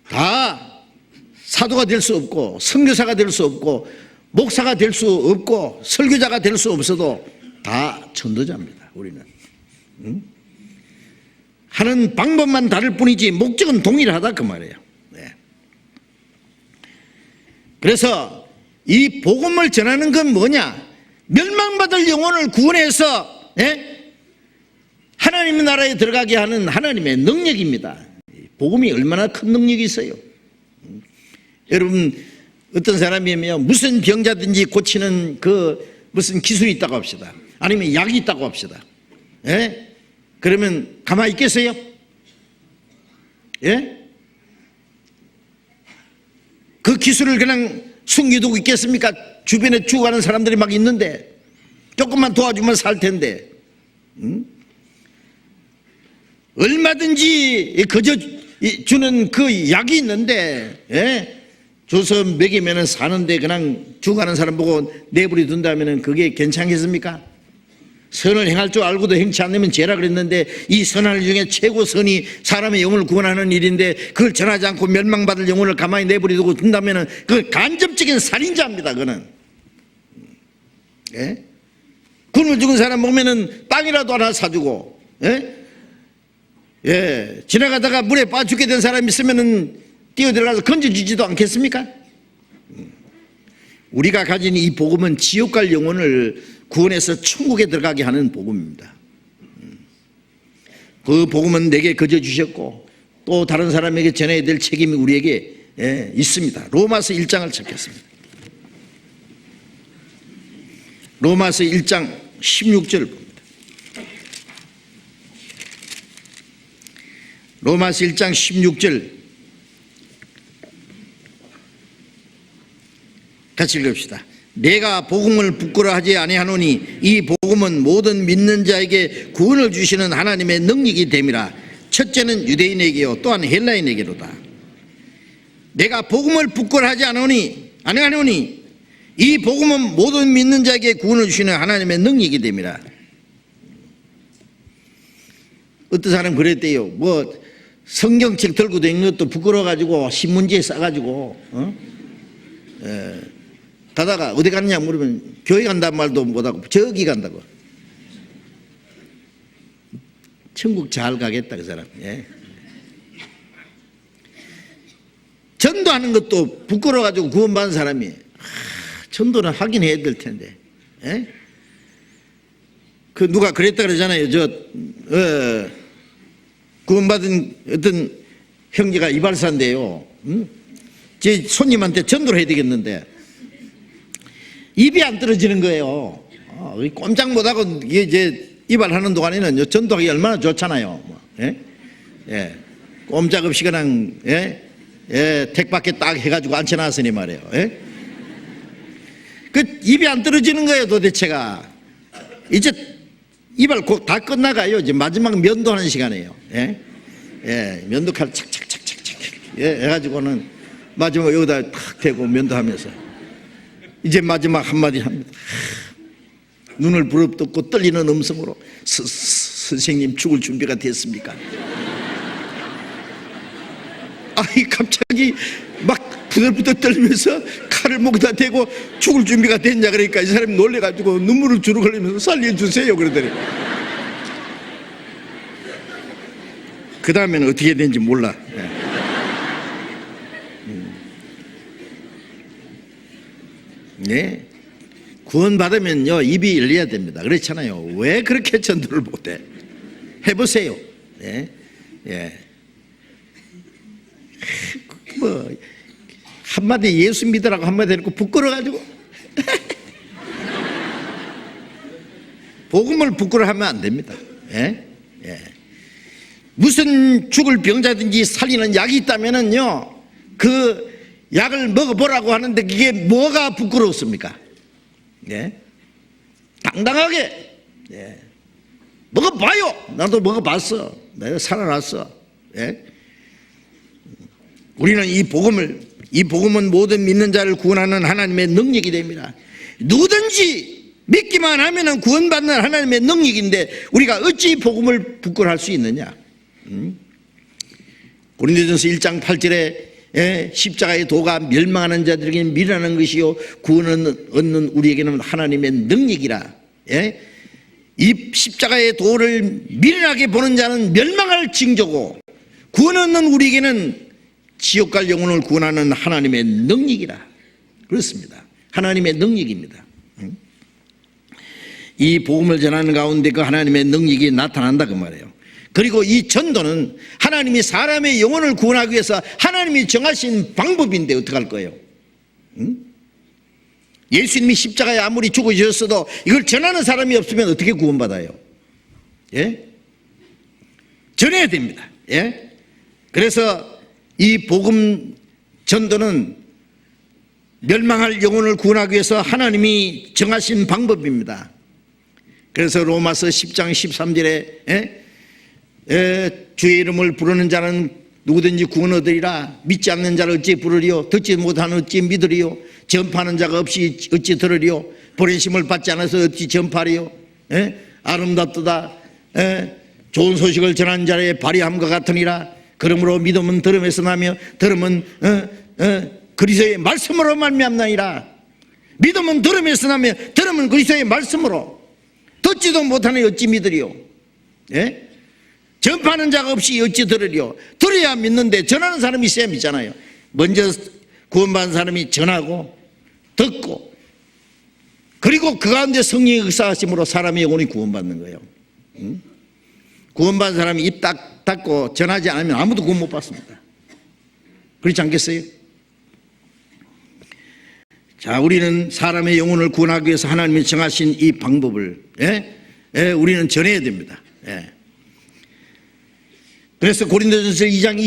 다 사도가 될 수 없고 선교사가 될 수 없고 목사가 될 수 없고 설교자가 될 수 없어도 다 전도자입니다. 우리는 하는 방법만 다를 뿐이지 목적은 동일하다 그 말이에요. 그래서 이 복음을 전하는 건 뭐냐? 멸망받을 영혼을 구원해서 하나님의 나라에 들어가게 하는 하나님의 능력입니다. 복음이 얼마나 큰 능력이 있어요. 여러분, 어떤 사람이면 무슨 병자든지 고치는 그 무슨 기술이 있다고 합시다. 아니면 약이 있다고 합시다. 그러면 가만히 있겠어요? 그 기술을 그냥 숨겨두고 있겠습니까? 주변에 죽어가는 사람들이 막 있는데 조금만 도와주면 살 텐데. 얼마든지 거저 주는 그 약이 있는데 줘서 먹이면 사는데 그냥 죽어가는 사람 보고 내버려 둔다면 그게 괜찮겠습니까? 선을 행할 줄 알고도 행치 않으면 죄라 그랬는데 이 선할 중에 최고 선이 사람의 영혼을 구원하는 일인데 그걸 전하지 않고 멸망받을 영혼을 가만히 내버려 두고 둔다면 그 간접적인 살인자입니다. 그는 굶어 죽은 사람 보면은 빵이라도 하나 사주고 지나가다가 물에 빠져 죽게 된 사람이 있으면은 뛰어들어가서 건져주지도 않겠습니까? 우리가 가진 이 복음은 지옥 갈 영혼을 구원해서 천국에 들어가게 하는 복음입니다. 그 복음은 내게 거저 주셨고 또 다른 사람에게 전해야 될 책임이 우리에게 있습니다. 로마서 1장을 찾겠습니다. 로마서 1장 16절 봅니다. 로마서 1장 16절 같이 읽읍시다. 내가 복음을 부끄러워하지 아니하노니 이 복음은 모든 믿는 자에게 구원을 주시는 하나님의 능력이 됨이라. 첫째는 유대인에게요 또한 헬라인에게로다. 내가 복음을 부끄러워하지 아니하노니 이 복음은 모든 믿는 자에게 구원을 주시는 하나님의 능력이 됨이라. 어떤 사람 그랬대요. 뭐 성경책 들고 다니는 것도 부끄러워가지고 신문지에 싸가지고 가다가 어디 갔냐 물으면 교회 간다는 말도 못하고 저기 간다고. 천국 잘 가겠다 그 사람. 전도하는 것도 부끄러워가지고 구원받은 사람이 전도는 하긴 해야 될 텐데. 그 누가 그랬다 그러잖아요. 구원받은 어떤 형제가 이발사인데요. 제 손님한테 전도를 해야 되겠는데 입이 안 떨어지는 거예요. 꼼짝 못하고 이제 이발하는 동안에는 전도하기 얼마나 좋잖아요. 꼼짝 없이 그냥 택밖에 딱 해가지고 앉혀놨으니 말이에요. 그 입이 안 떨어지는 거예요. 도대체가 이제 이발 곧 다 끝나가요. 이제 마지막 면도하는 시간이에요. 면도칼 착착착착착 해가지고는 마지막 여기다 탁 대고 면도하면서 이제 마지막 한마디 합니다. 눈을 부릅뜨고 떨리는 음성으로 선생님 죽을 준비가 됐습니까? 아이 갑자기 막 부들부들 떨면서 칼을 목에다 대고 죽을 준비가 됐냐 그러니까 이 사람이 놀래가지고 눈물을 주르 흘리면서 살려주세요 그러더니 그 다음에는 어떻게 된지 몰라. 구원받으면요 입이 열려야 됩니다. 그렇잖아요. 왜 그렇게 전도를 못해? 해보세요. 뭐 한마디 예수 믿으라고 한마디 해놓고 부끄러워가지고 복음을 부끄러워하면 안 됩니다. 예? 예. 무슨 죽을 병자든지 살리는 약이 있다면은요, 그 약을 먹어보라고 하는데 그게 뭐가 부끄러웠습니까? 예? 당당하게, 예. 먹어봐요. 나도 먹어봤어. 내가 살아났어. 예? 우리는 이 복음은 모든 믿는 자를 구원하는 하나님의 능력이 됩니다. 누구든지 믿기만 하면 구원받는 하나님의 능력인데 우리가 어찌 복음을 부끄러워할 수 있느냐? 고린도전서 1장 8절에 십자가의 도가 멸망하는 자들에게는 미련한 것이요 구원을 얻는 우리에게는 하나님의 능력이라. 이 십자가의 도를 미련하게 보는 자는 멸망할 징조고 구원 얻는 우리에게는 지옥 갈 영혼을 구원하는 하나님의 능력이라. 그렇습니다. 하나님의 능력입니다. 이 복음을 전하는 가운데 그 하나님의 능력이 나타난다 그 말이에요. 그리고 이 전도는 하나님이 사람의 영혼을 구원하기 위해서 하나님이 정하신 방법인데 어떡할 거예요? 예수님이 십자가에 아무리 죽으셨어도 이걸 전하는 사람이 없으면 어떻게 구원받아요? 예? 전해야 됩니다. 예? 그래서 이 복음 전도는 멸망할 영혼을 구원하기 위해서 하나님이 정하신 방법입니다. 그래서 로마서 10장 13절에 주의 이름을 부르는 자는 누구든지 구원 얻으리라. 믿지 않는 자를 어찌 부르리요? 듣지 못하는 어찌 믿으리요? 전파하는 자가 없이 어찌 들으리요? 보내심을 받지 않아서 어찌 전파하리요? 아름답도다. 좋은 소식을 전하는 자의 발휘함과 같으니라. 그러므로 믿음은 들음에서 나며 들음은 그리스도의 말씀으로 말미암나이라. 믿음은 들음에서 나며 들음은 그리스도의 말씀으로. 듣지도 못하는 어찌 믿으리요? 예? 전파하는 자가 없이 어찌 들으리요? 들어야 믿는데 전하는 사람이 있어야 믿잖아요. 먼저 구원받은 사람이 전하고 듣고 그리고 그 가운데 성령의 역사하심으로 사람의 영혼이 구원받는 거예요. 구원받은 사람이 입 딱 닫고 전하지 않으면 아무도 구원 못 받습니다. 그렇지 않겠어요? 자, 우리는 사람의 영혼을 구원하기 위해서 하나님이 정하신 이 방법을 우리는 전해야 됩니다. 그래서 고린도전서 2장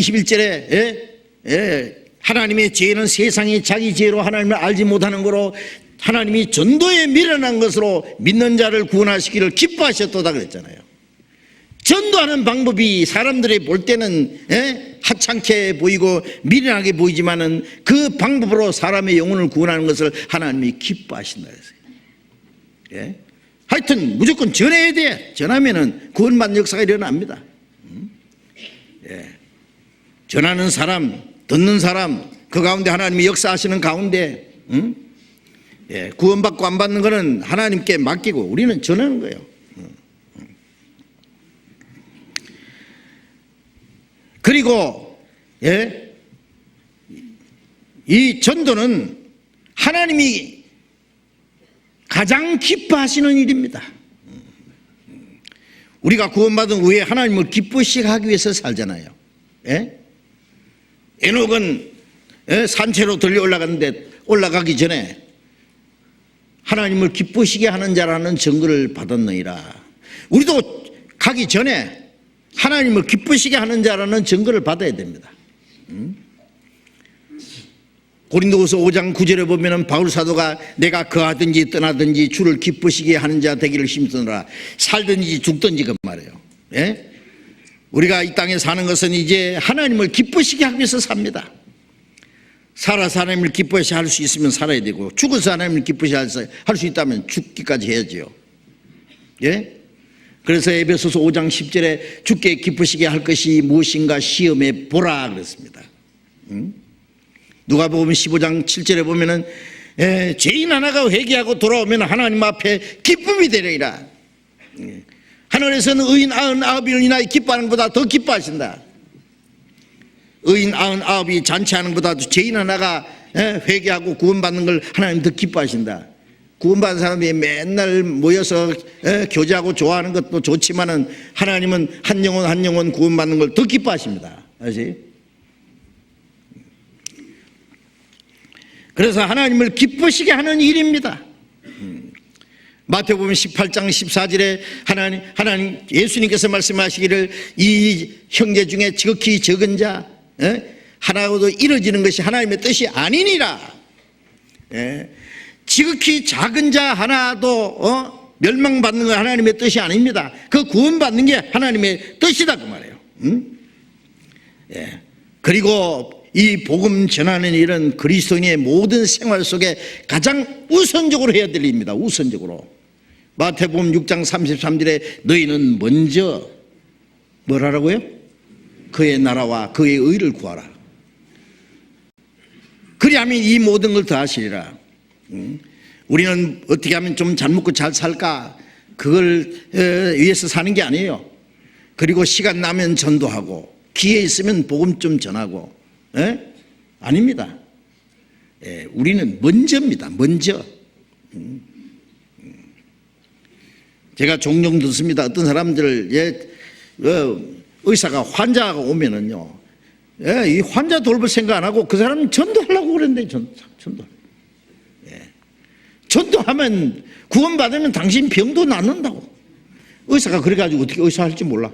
21절에 하나님의 죄는 세상이 자기 죄로 하나님을 알지 못하는 거로 하나님이 전도에 미련한 것으로 믿는 자를 구원하시기를 기뻐하셨도다 그랬잖아요. 전도하는 방법이 사람들이 볼 때는 하찮게 보이고 미련하게 보이지만은 그 방법으로 사람의 영혼을 구원하는 것을 하나님이 기뻐하신다 그랬어요. 하여튼 무조건 전해야 돼. 전하면은 구원받는 역사가 일어납니다. 전하는 사람, 듣는 사람, 그 가운데 하나님이 역사하시는 가운데 구원받고 안 받는 것은 하나님께 맡기고 우리는 전하는 거예요. 그리고 이 전도는 하나님이 가장 기뻐하시는 일입니다. 우리가 구원받은 후에 하나님을 기쁘시게 하기 위해서 살잖아요. 에녹은 산채로 들려 올라갔는데 올라가기 전에 하나님을 기쁘시게 하는 자라는 증거를 받았느니라. 우리도 가기 전에 하나님을 기쁘시게 하는 자라는 증거를 받아야 됩니다. 고린도후서 5장 9절에 보면은 바울 사도가 내가 거하든지 떠나든지 주를 기쁘시게 하는 자 되기를 힘쓰노라. 살든지 죽든지 그 말이에요. 우리가 이 땅에 사는 것은 이제 하나님을 기쁘시게 하기 위해서 삽니다. 살아서 하나님을 기쁘시게 할 수 있으면 살아야 되고 죽어서 하나님을 기쁘시게 할 수 있다면 죽기까지 해야죠. 그래서 에베소서 5장 10절에 주께 기쁘시게 할 것이 무엇인가 시험해 보라 그랬습니다. 누가복음 15장 7절에 보면은 죄인 하나가 회개하고 돌아오면 하나님 앞에 기쁨이 되리라. 하늘에서는 의인 99을 인하여 기뻐하는 것보다 더 기뻐하신다. 의인 99이 잔치하는 것보다 죄인 하나가 회개하고 구원받는 걸 하나님 더 기뻐하신다. 구원받은 사람이 맨날 모여서 교제하고 좋아하는 것도 좋지만은 하나님은 한 영혼 한 영혼 구원받는 걸 더 기뻐하십니다. 아시? 그래서 하나님을 기쁘시게 하는 일입니다. 마태복음 18장 14절에 하나님 예수님께서 말씀하시기를 이 형제 중에 지극히 적은 자 하나도 이루어지는 것이 하나님의 뜻이 아니니라. 지극히 작은 자 하나도 멸망받는 건 하나님의 뜻이 아닙니다. 그 구원받는 게 하나님의 뜻이다 그 말이에요. 그리고 이 복음 전하는 일은 그리스도인의 모든 생활 속에 가장 우선적으로 해야 될 일입니다. 우선적으로. 마태복음 6장 33절에 너희는 먼저 뭘 하라고요? 그의 나라와 그의 의를 구하라. 그리하면 이 모든 걸 더 하시리라. 우리는 어떻게 하면 좀 잘 먹고 잘 살까? 그걸 위해서 사는 게 아니에요. 그리고 시간 나면 전도하고 기회 있으면 복음 좀 전하고 아닙니다. 우리는 먼저입니다. 먼저. 제가 종종 듣습니다. 어떤 사람들 의사가 환자가 오면은요, 이 환자 돌볼 생각 안 하고 그 사람은 전도하려고 그랬는데 전도. 전도하면 구원받으면 당신 병도 낫는다고. 의사가 그래가지고 어떻게 의사 할지 몰라.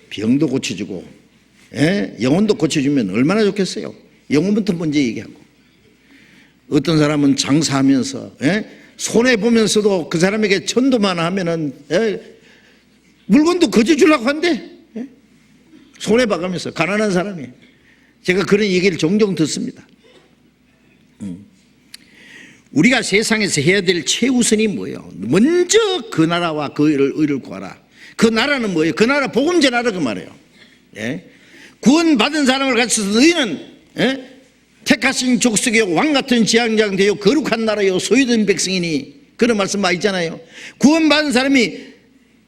병도 고쳐주고 영혼도 고쳐주면 얼마나 좋겠어요. 영혼부터 먼저 얘기하고. 어떤 사람은 장사하면서 손해보면서도 그 사람에게 전도만 하면은 물건도 거저 주려고 한대. 손해봐가면서 가난한 사람이. 제가 그런 얘기를 종종 듣습니다. 우리가 세상에서 해야 될 최우선이 뭐예요? 먼저 그 나라와 그 의를 구하라. 그 나라는 뭐예요? 그 나라 복음 전하라 그 말이에요. 구원받은 사람을 가르쳐서 너희는 택하신 족속의 왕같은 지향장 되어 거룩한 나라요 소유된 백성이니, 그런 말씀 많이 있잖아요. 구원받은 사람이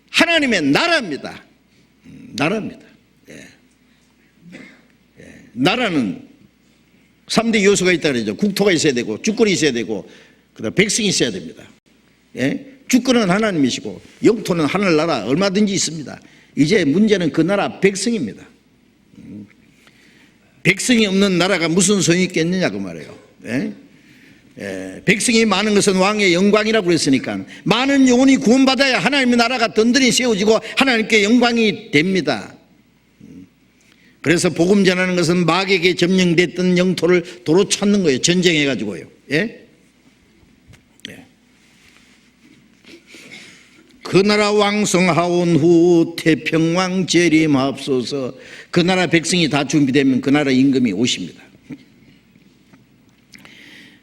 하나님의 나라입니다. 나라입니다. 나라는 3대 요소가 있다 그러죠. 국토가 있어야 되고 주권이 있어야 되고 그다음 백성이 있어야 됩니다. 주권은 하나님이시고 영토는 하늘나라 얼마든지 있습니다. 이제 문제는 그 나라 백성입니다. 백성이 없는 나라가 무슨 소용이 있겠느냐 그 말이에요. 백성이 많은 것은 왕의 영광이라고 그랬으니까 많은 영혼이 구원받아야 하나님의 나라가 든든히 세워지고 하나님께 영광이 됩니다. 그래서 복음 전하는 것은 마귀에게 점령됐던 영토를 도로 찾는 거예요. 전쟁해가지고요. 그 나라 왕성하온 후 태평왕 재림하옵소서. 그 나라 백성이 다 준비되면 그 나라 임금이 오십니다.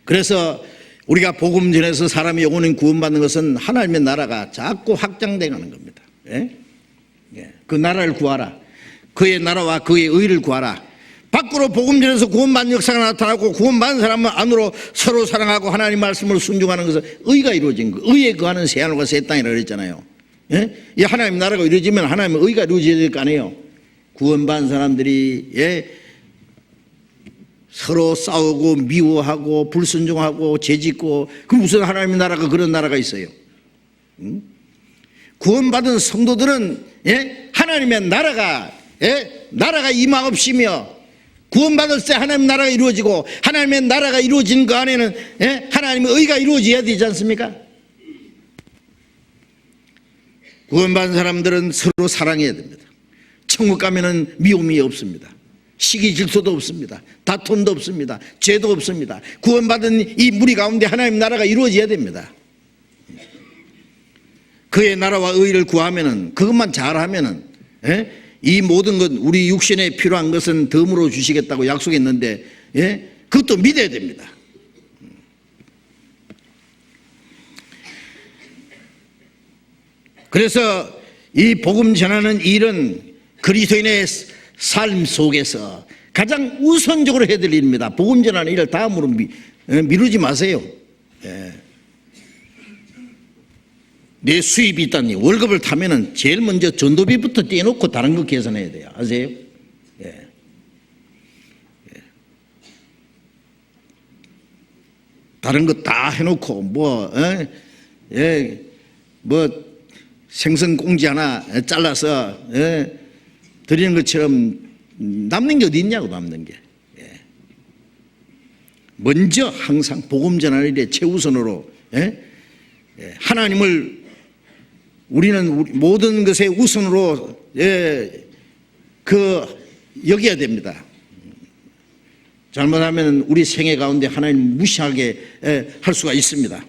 그래서 우리가 복음 전해서 사람의 영혼을 구원받는 것은 하나님의 나라가 자꾸 확장되는 겁니다. 그 나라를 구하라. 그의 나라와 그의 의를 구하라. 밖으로 복음 전해서 구원받는 역사가 나타나고 구원받은 사람은 안으로 서로 사랑하고 하나님 말씀을 순종하는 것은 의가 이루어진 거. 의에 거하는 새하늘과 새 땅이라고 그랬잖아요. 이 하나님 나라가 이루어지면 하나님의 의가 이루어져야 될 거 아니에요. 구원받은 사람들이 서로 싸우고 미워하고 불순종하고 죄짓고, 그 무슨 하나님의 나라가 그런 나라가 있어요. 구원받은 성도들은 하나님의 나라가 임하옵시며 구원받을 때 하나님의 나라가 이루어지고 하나님의 나라가 이루어진 그 안에는 하나님의 의가 이루어져야 되지 않습니까? 구원받은 사람들은 서로 사랑해야 됩니다. 천국 가면은 미움이 없습니다. 시기 질투도 없습니다. 다툼도 없습니다. 죄도 없습니다. 구원받은 이 무리 가운데 하나님 나라가 이루어져야 됩니다. 그의 나라와 의를 구하면은, 그것만 잘하면은 이 모든 것, 우리 육신에 필요한 것은 덤으로 주시겠다고 약속했는데 그것도 믿어야 됩니다. 그래서 이 복음 전하는 일은 그리스도인의 삶 속에서 가장 우선적으로 해야 될 일입니다. 복음 전하는 일을 다음으로 미루지 마세요. 내 수입이 있다니 월급을 타면은 제일 먼저 전도비부터 떼놓고 다른 거 계산해야 돼요. 아세요? 다른 거 다 해놓고 뭐 생선꽁지 하나 잘라서 드리는 것처럼 남는 게 어디 있냐고. 남는 게 먼저 항상 복음 전하는 일에 최우선으로 하나님을 우리는 모든 것의 우선으로 여겨야 됩니다. 잘못하면 우리 생애 가운데 하나님 무시하게 할 수가 있습니다.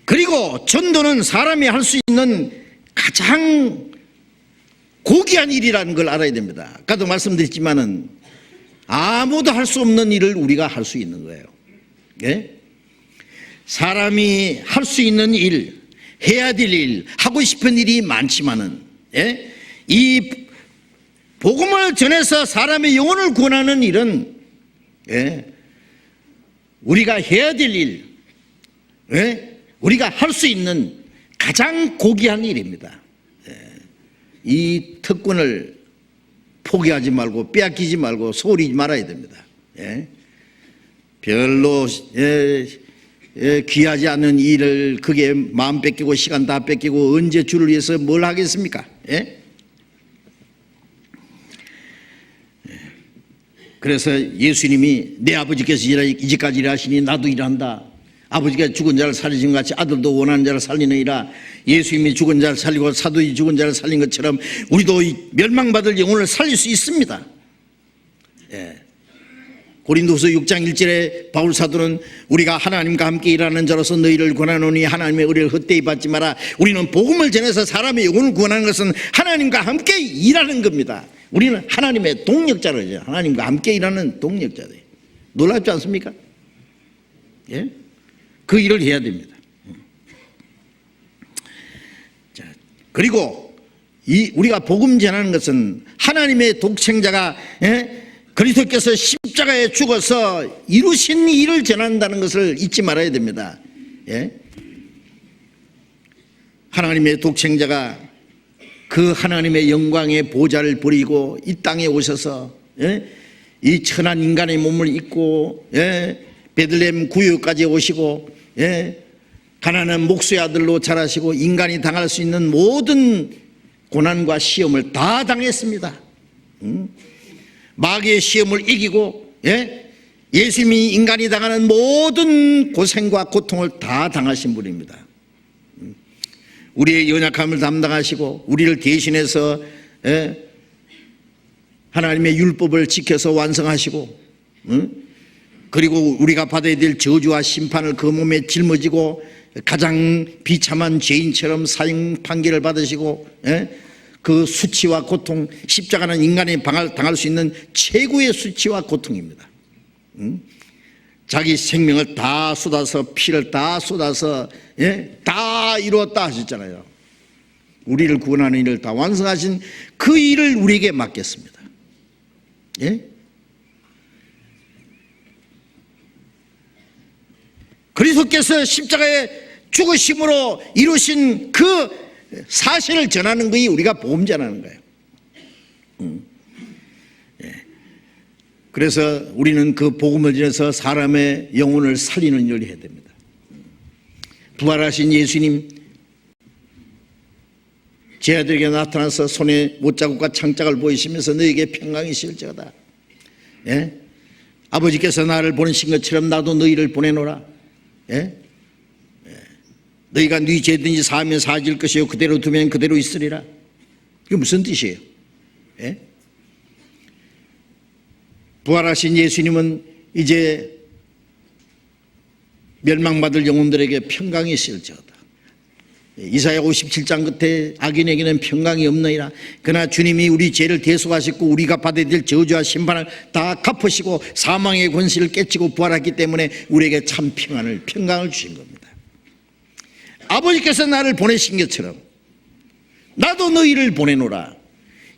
그리고 전도는 사람이 할 수 있는 가장 고귀한 일이라는 걸 알아야 됩니다. 아까도 말씀드렸지만은 아무도 할 수 없는 일을 우리가 할 수 있는 거예요. 사람이 할 수 있는 일, 해야 될 일, 하고 싶은 일이 많지만은 이 복음을 전해서 사람의 영혼을 구원하는 일은 우리가 해야 될 일, 우리가 할 수 있는 가장 고귀한 일입니다. 이 특권을 포기하지 말고 빼앗기지 말고 소홀히 말아야 됩니다. 별로 귀하지 않은 일을 그게 마음 뺏기고 시간 다 뺏기고 언제 주를 위해서 뭘 하겠습니까? 그래서 예수님이 내 아버지께서 이제까지 일하시니 나도 일한다. 아버지가 죽은 자를 살리신 것 같이 아들도 원하는 자를 살리느니라. 예수님이 죽은 자를 살리고 사도이 죽은 자를 살린 것처럼 우리도 멸망받을 영혼을 살릴 수 있습니다. 고린도후서 6장 1절에 바울 사도는 우리가 하나님과 함께 일하는 자로서 너희를 권하노니 하나님의 의를 헛되이 받지 마라. 우리는 복음을 전해서 사람의 영혼을 구원하는 것은 하나님과 함께 일하는 겁니다. 우리는 하나님의 동력자로죠. 하나님과 함께 일하는 동력자들. 놀랍지 않습니까? 그 일을 해야 됩니다. 자, 그리고 우리가 복음 전하는 것은 하나님의 독생자가 그리스도께서 십자가에 죽어서 이루신 일을 전한다는 것을 잊지 말아야 됩니다. 하나님의 독생자가 그 하나님의 영광의 보좌를 버리고 이 땅에 오셔서 이 천한 인간의 몸을 입고 베들레헴 구유까지 오시고 가난한 목수의 아들로 자라시고 인간이 당할 수 있는 모든 고난과 시험을 다 당했습니다. 마귀의 시험을 이기고 예수님이 인간이 당하는 모든 고생과 고통을 다 당하신 분입니다. 우리의 연약함을 담당하시고 우리를 대신해서 하나님의 율법을 지켜서 완성하시고 그리고 우리가 받아야 될 저주와 심판을 그 몸에 짊어지고 가장 비참한 죄인처럼 사형 판결을 받으시고 그 수치와 고통, 십자가는 인간이 당할 수 있는 최고의 수치와 고통입니다. 자기 생명을 다 쏟아서 피를 다 쏟아서 다 이루었다 하셨잖아요. 우리를 구원하는 일을 다 완성하신 그 일을 우리에게 맡겼습니다. 그리스도께서 십자가에 죽으심으로 이루신 그 사실을 전하는 것이 우리가 복음 전하는 거예요. 그래서 우리는 그 복음을 전해서 사람의 영혼을 살리는 일을 해야 됩니다. 부활하신 예수님 제 아들에게 나타나서 손에 못자국과 창짝을 보이시면서 너에게 평강이 있을지어다. 아버지께서 나를 보내신 것처럼 나도 너희를 보내노라. 너희가 네 죄든지 사하면 사해질 것이요 그대로 두면 그대로 있으리라. 이게 무슨 뜻이에요? 부활하신 예수님은 이제 멸망받을 영혼들에게 평강이 있을지어다. 이사야 57장 끝에 악인에게는 평강이 없느니라. 그러나 주님이 우리 죄를 대속하셨고 우리가 받아야 될 저주와 심판을 다 갚으시고 사망의 권세를 깨치고 부활했기 때문에 우리에게 참 평강을 주신 겁니다. 아버지께서 나를 보내신 것처럼 나도 너희를 보내노라.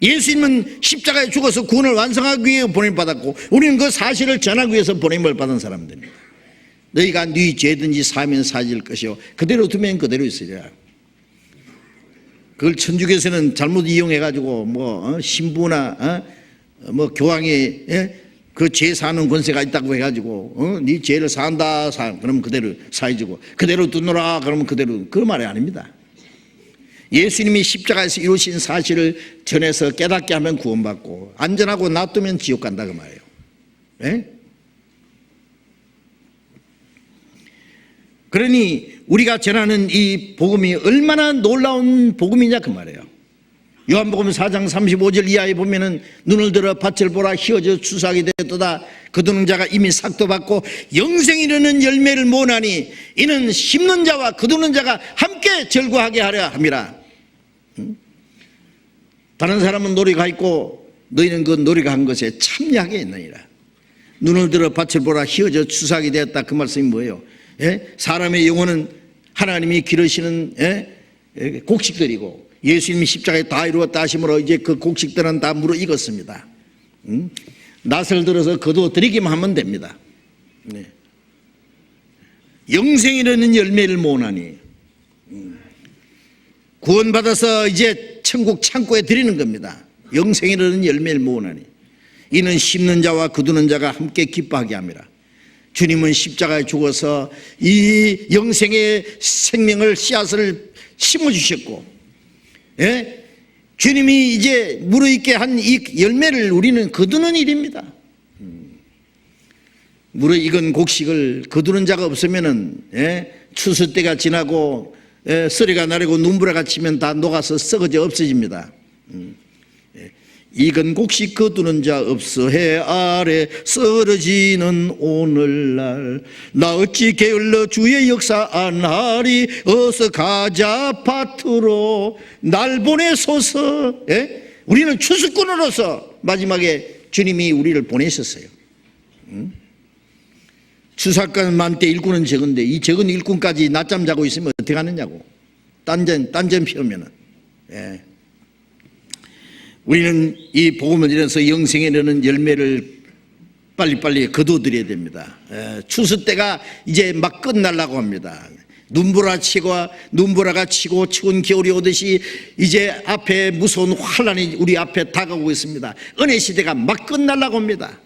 예수님은 십자가에 죽어서 구원을 완성하기 위해 보냄을 받았고 우리는 그 사실을 전하기 위해서 보냄을 받은 사람들입니다. 너희가 네 죄든지 사하면 사해질 것이요 그대로 두면 그대로 있으리라. 그걸 천주교에서는 잘못 이용해가지고 신부나 교황이 그 죄 사는 권세가 있다고 해가지고 네 죄를 사한다 그러면 그대로 사해지고 그대로 두노라 그러면 그대로, 그 말이 아닙니다. 예수님이 십자가에서 이루신 사실을 전해서 깨닫게 하면 구원받고 안전하고 놔두면 지옥 간다 그 말이에요. 예? 그러니 우리가 전하는 이 복음이 얼마나 놀라운 복음이냐 그 말이에요. 요한복음 4장 35절 이하에 보면은 눈을 들어 밭을 보라 휘어져 추수하게 되었도다. 거두는 자가 이미 삭도 받고 영생이 이르는 열매를 모으나니 이는 심는 자와 거두는 자가 함께 절구하게 하려 함이라. 다른 사람은 노래가 있고 너희는 그 노래가 한 것에 참여하게 있느니라. 눈을 들어 밭을 보라 휘어져 추수하게 되었다. 그 말씀이 뭐예요? 예? 사람의 영혼은 하나님이 기르시는 곡식들이고 예수님이 십자가에 다 이루었다 하심으로 이제 그 곡식들은 다 무르익었습니다. 낫을 들어서 거두어드리기만 하면 됩니다. 네. 영생이라는 열매를 모으나니 구원받아서 이제 천국 창고에 드리는 겁니다. 영생이라는 열매를 모으나니 이는 심는 자와 거두는 자가 함께 기뻐하게 함이라. 주님은 십자가에 죽어서 이 영생의 생명을 씨앗을 심어주셨고, 예? 주님이 이제 무르익게 한 이 열매를 우리는 거두는 일입니다. 무르익은 곡식을 거두는 자가 없으면은, 예? 추수 때가 지나고, 예? 쓰리가 나르고 눈보라가 치면 다 녹아서 썩어져 없어집니다. 익은 곡식 거두는 자 없어 해 아래 쓰러지는 오늘날 나 어찌 게을러 주의 역사 안 하리 어서 가자 밭으로 날 보내소서. 예? 우리는 추수꾼으로서 마지막에 주님이 우리를 보내셨어요. 추수할건 많대 일꾼은 적은데 이 적은 일꾼까지 낮잠 자고 있으면 어떻게 하느냐고. 딴전 피우면은. 예. 우리는 이 복음을 들어서 영생에 이르는 열매를 빨리빨리 거두어드려야 됩니다. 추수 때가 이제 막 끝나려고 합니다. 눈보라가 치고 추운 겨울이 오듯이 이제 앞에 무서운 환란이 우리 앞에 다가오고 있습니다. 은혜 시대가 막 끝나려고 합니다.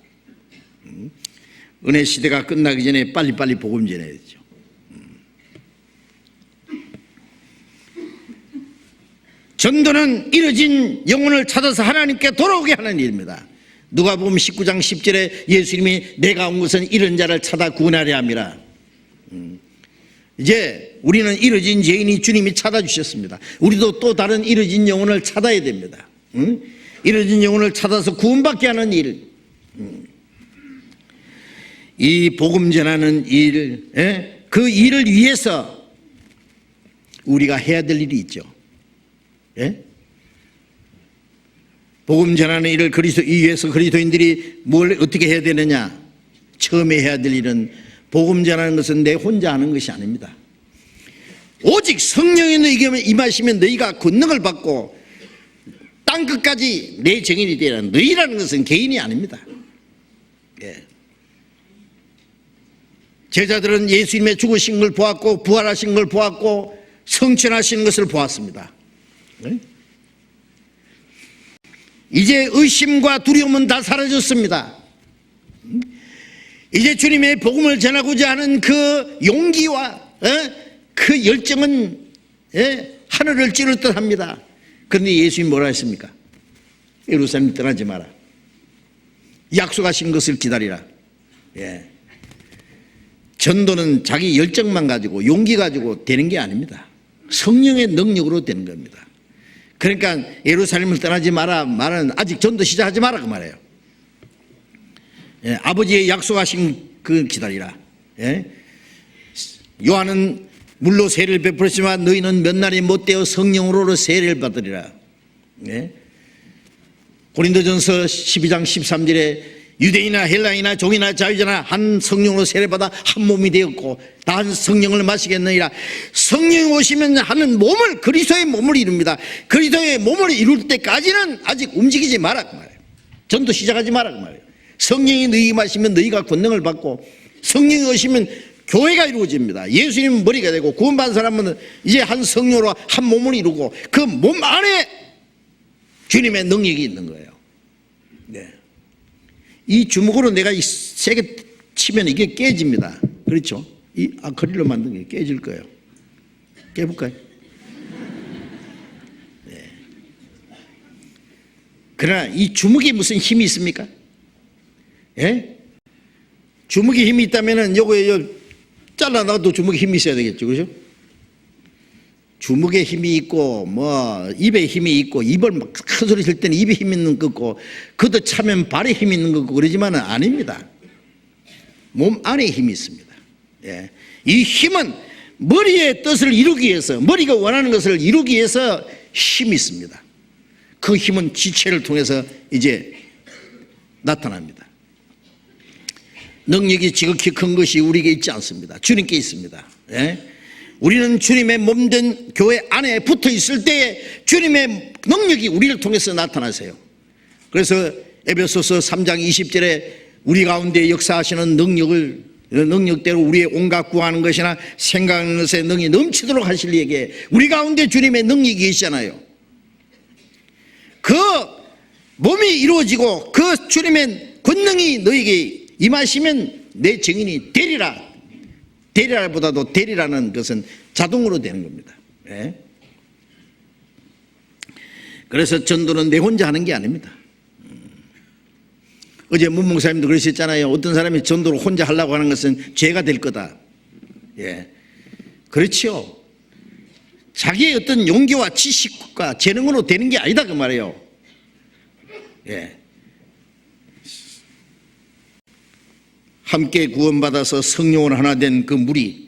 은혜 시대가 끝나기 전에 빨리빨리 복음 전해야죠. 전도는 이뤄진 영혼을 찾아서 하나님께 돌아오게 하는 일입니다. 누가복음 19장 10절에 예수님이 내가 온 것은 이런 자를 찾아 구원하려 함이라. 이제 우리는 이뤄진 죄인이 주님이 찾아주셨습니다. 우리도 또 다른 이뤄진 영혼을 찾아야 됩니다. 이뤄진 영혼을 찾아서 구원받게 하는 일. 이 복음 전하는 일, 그 일을 위해서 우리가 해야 될 일이 있죠. 예? 복음 전하는 일을 위해서 그리스도인들이 뭘 어떻게 해야 되느냐? 처음에 해야 될 일은 복음 전하는 것은 내 혼자 하는 것이 아닙니다. 오직 성령이 너희에게 임하시면 너희가 권능을 받고 땅끝까지 내 증인이 되라. 너희라는 것은 개인이 아닙니다. 예. 제자들은 예수님의 죽으신 걸 보았고 부활하신 걸 보았고 성천하신 것을 보았습니다. 네? 이제 의심과 두려움은 다 사라졌습니다. 이제 주님의 복음을 전하고자 하는 그 용기와 그 열정은 하늘을 찌를 듯합니다. 그런데 예수님이 뭐라 했습니까? 예루살렘 떠나지 마라. 약속하신 것을 기다리라. 예. 전도는 자기 열정만 가지고 용기 가지고 되는 게 아닙니다. 성령의 능력으로 되는 겁니다. 그러니까 예루살렘을 떠나지 마라 말은 아직 전도 시작하지 마라 그 말이에요. 예, 아버지의 약속하신 그 기다리라. 예? 요한은 물로 세례를 베풀었지만 너희는 몇 날이 못되어 성령으로 세례를 받으리라. 예? 고린도전서 12장 13절에 유대인이나 헬라인이나 종이나 자유자나 한 성령으로 세례받아 한 몸이 되었고 다 한 성령을 마시겠느니라. 성령이 오시면 하는 몸을 그리스도의 몸을 이룹니다. 그리스도의 몸을 이룰 때까지는 아직 움직이지 마라 그 말이에요. 전도 시작하지 마라 그 말이에요. 성령이 너희 마시면 너희가 권능을 받고 성령이 오시면 교회가 이루어집니다. 예수님은 머리가 되고 구원받은 사람은 이제 한 성령으로 한 몸을 이루고 그 몸 안에 주님의 능력이 있는 거예요. 네. 이 주먹으로 내가 세게 치면 이게 깨집니다. 그렇죠? 이 아크릴로 만든 게 깨질 거예요. 깨볼까요? 네. 그러나 이 주먹에 무슨 힘이 있습니까? 예? 주먹에 힘이 있다면은 요거 잘라놔도 주먹에 힘이 있어야 되겠죠, 그죠? 주먹에 힘이 있고 뭐 입에 힘이 있고 입을 막 큰 소리 칠 때는 입에 힘 있는 거 있고 그도 차면 발에 힘 있는 거 있고 그러지만은 아닙니다. 몸 안에 힘이 있습니다. 예. 이 힘은 머리의 뜻을 이루기 위해서, 머리가 원하는 것을 이루기 위해서 힘이 있습니다. 그 힘은 지체를 통해서 이제 나타납니다. 능력이 지극히 큰 것이 우리에게 있지 않습니다. 주님께 있습니다. 예? 우리는 주님의 몸된 교회 안에 붙어 있을 때에 주님의 능력이 우리를 통해서 나타나세요. 그래서 에베소서 3장 20절에 우리 가운데 역사하시는 능력대로 우리의 온갖 구하는 것이나 생각하는 것에 능이 넘치도록 하실 이에게 우리 가운데 주님의 능력이 계시잖아요. 그 몸이 이루어지고 그 주님의 권능이 너에게 임하시면 내 증인이 되리라. 되리라보다도 되리라는 것은 자동으로 되는 겁니다. 네? 그래서 전도는 내 혼자 하는 게 아닙니다. 어제 문 목사님도 그러셨잖아요. 어떤 사람이 전도를 혼자 하려고 하는 것은 죄가 될 거다. 예, 그렇죠. 자기의 어떤 용기와 지식과 재능으로 되는 게 아니다 그 말이에요. 예. 함께 구원받아서 성령으로 하나 된 그 무리,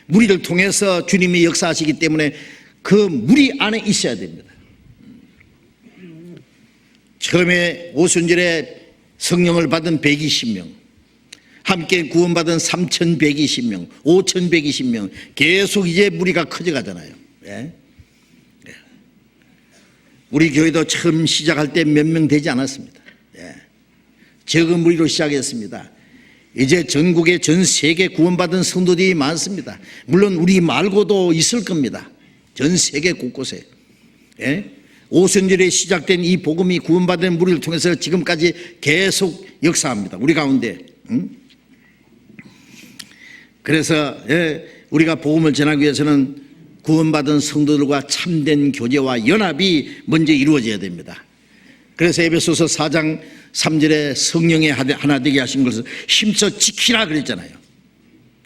무리를 통해서 주님이 역사하시기 때문에 그 무리 안에 있어야 됩니다. 처음에 오순절에 성령을 받은 120명, 함께 구원받은 3,120명, 5,120명, 계속 이제 무리가 커져가잖아요. 예? 우리 교회도 처음 시작할 때 몇 명 되지 않았습니다. 예. 적은 무리로 시작했습니다. 이제 전국에 전 세계 구원받은 성도들이 많습니다. 물론 우리 말고도 있을 겁니다. 전 세계 곳곳에. 예? 오순절에 시작된 이 복음이 구원받은 무리를 통해서 지금까지 계속 역사합니다. 우리 가운데. 그래서 우리가 복음을 전하기 위해서는 구원받은 성도들과 참된 교제와 연합이 먼저 이루어져야 됩니다. 그래서 에베소서 4장 3절에 성령의 하나 되게 하신 것을 힘써 지키라 그랬잖아요.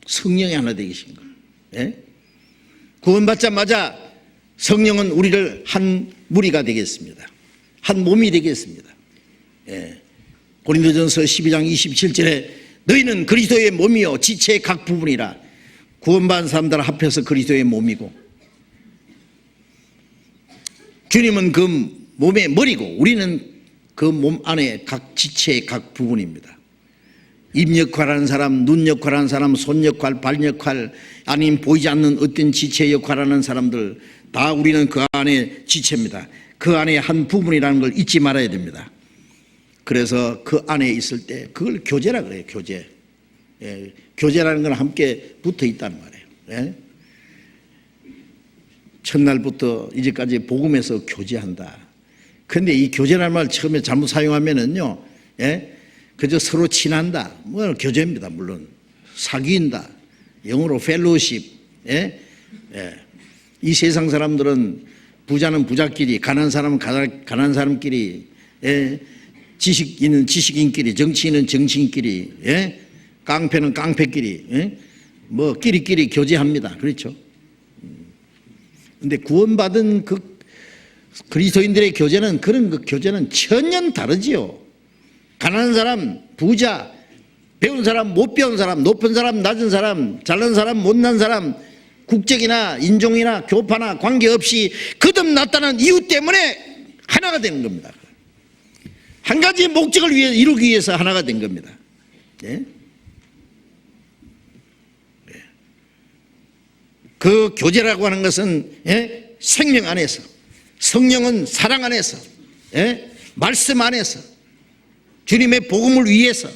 성령의 하나 되게 하신 것. 예? 구원받자마자 성령은 우리를 한 무리가 되겠습니다. 한 몸이 되겠습니다. 예. 고린도전서 12장 27절에 너희는 그리스도의 몸이요 지체의 각 부분이라. 구원받은 사람들 합해서 그리스도의 몸이고 주님은 그 몸의 머리고 우리는 그 몸 안에 각 지체의 각 부분입니다. 입 역할하는 사람, 눈 역할하는 사람, 손 역할, 발 역할, 아니면 보이지 않는 어떤 지체 역할하는 사람들 다 우리는 그 안에 지체입니다. 그 안에 한 부분이라는 걸 잊지 말아야 됩니다. 그래서 그 안에 있을 때 그걸 교제라 그래요. 교제. 예, 교제라는 건 함께 붙어 있다는 말이에요. 예? 첫날부터 이제까지 복음에서 교제한다. 그런데 이 교제라는 말 처음에 잘못 사용하면은요, 예? 그저 서로 친한다. 뭐 교제입니다. 물론 사귀인다. 영어로 펠로우십. 예? 예. 이 세상 사람들은 부자는 부자끼리, 가난한 사람은 가난한 사람끼리, 예? 지식 있는 지식인끼리, 정치인은 정치인끼리, 예? 깡패는 깡패끼리, 예? 뭐 끼리끼리 교제합니다. 그렇죠? 근데 구원받은 그 그리스도인들의 교제는 그런 그 교제는 천년 다르지요. 가난한 사람, 부자, 배운 사람, 못 배운 사람, 높은 사람, 낮은 사람, 잘난 사람, 못난 사람, 국적이나 인종이나 교파나 관계없이 거듭났다는 이유 때문에 하나가 되는 겁니다. 한 가지 목적을 이루기 위해서 하나가 된 겁니다. 예? 그 교제라고 하는 것은 예? 생명 안에서, 성령은 사랑 안에서, 예? 말씀 안에서, 주님의 복음을 위해서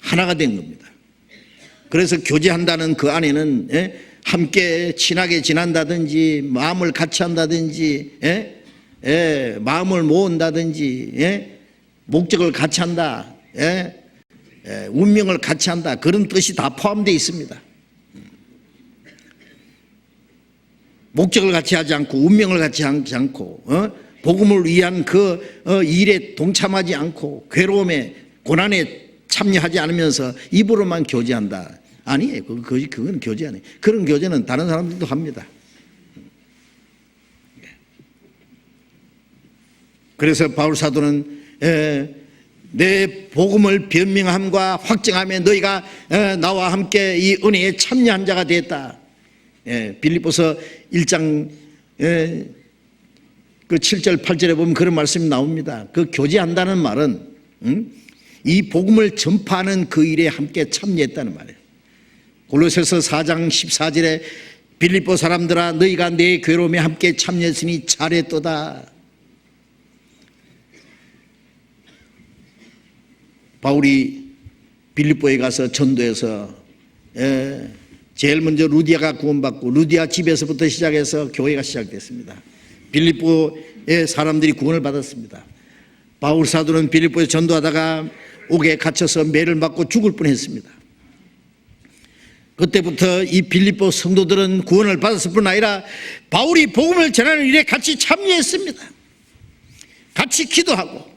하나가 된 겁니다. 그래서 교제한다는 그 안에는 예? 함께 친하게 지낸다든지 마음을 같이 한다든지 예? 예? 마음을 모은다든지 예? 목적을 같이 한다, 예? 예? 운명을 같이 한다, 그런 뜻이 다 포함되어 있습니다. 목적을 같이 하지 않고 운명을 같이 하지 않고 복음을 위한 그 일에 동참하지 않고 괴로움에 고난에 참여하지 않으면서 입으로만 교제한다. 아니에요. 그건 교제 아니에요. 그런 교제는 다른 사람들도 합니다. 그래서 바울 사도는 내 복음을 변명함과 확증함에 너희가 나와 함께 이 은혜에 참여한 자가 되었다. 빌립보서 1장 그 7절 8절에 보면 그런 말씀이 나옵니다. 그 교제한다는 말은 이 복음을 전파하는 그 일에 함께 참여했다는 말이에요. 골로새서 4장 14절에 빌립보 사람들아 너희가 내 괴로움에 함께 참여했으니 잘했도다. 바울이 빌립보에 가서 전도해서 제일 먼저 루디아가 구원받고 루디아 집에서부터 시작해서 교회가 시작됐습니다. 빌립보의 사람들이 구원을 받았습니다. 바울 사도는 빌립보에 전도하다가 옥에 갇혀서 매를 맞고 죽을 뻔했습니다. 그때부터 이 빌립보 성도들은 구원을 받았을 뿐 아니라 바울이 복음을 전하는 일에 같이 참여했습니다. 같이 기도하고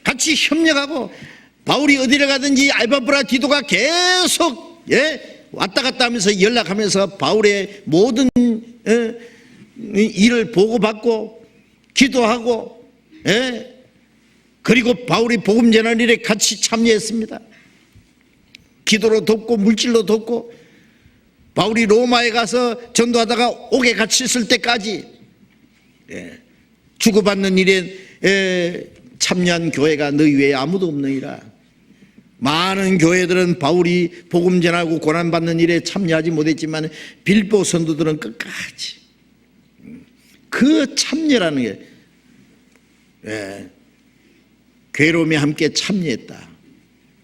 같이 협력하고 바울이 어디를 가든지 알바브라 디도가 계속 왔다 갔다 하면서 연락하면서 바울의 모든 일을 보고받고 기도하고 그리고 바울이 복음 전하는 일에 같이 참여했습니다. 기도로 돕고 물질로 돕고 바울이 로마에 가서 전도하다가 옥에 갇혔을 때까지 주고받는 일에 참여한 교회가 너희 외에 아무도 없느니라. 많은 교회들은 바울이 복음 전하고 고난받는 일에 참여하지 못했지만 빌립보 성도들은 끝까지 그 참여라는 게 괴로움에 함께 참여했다.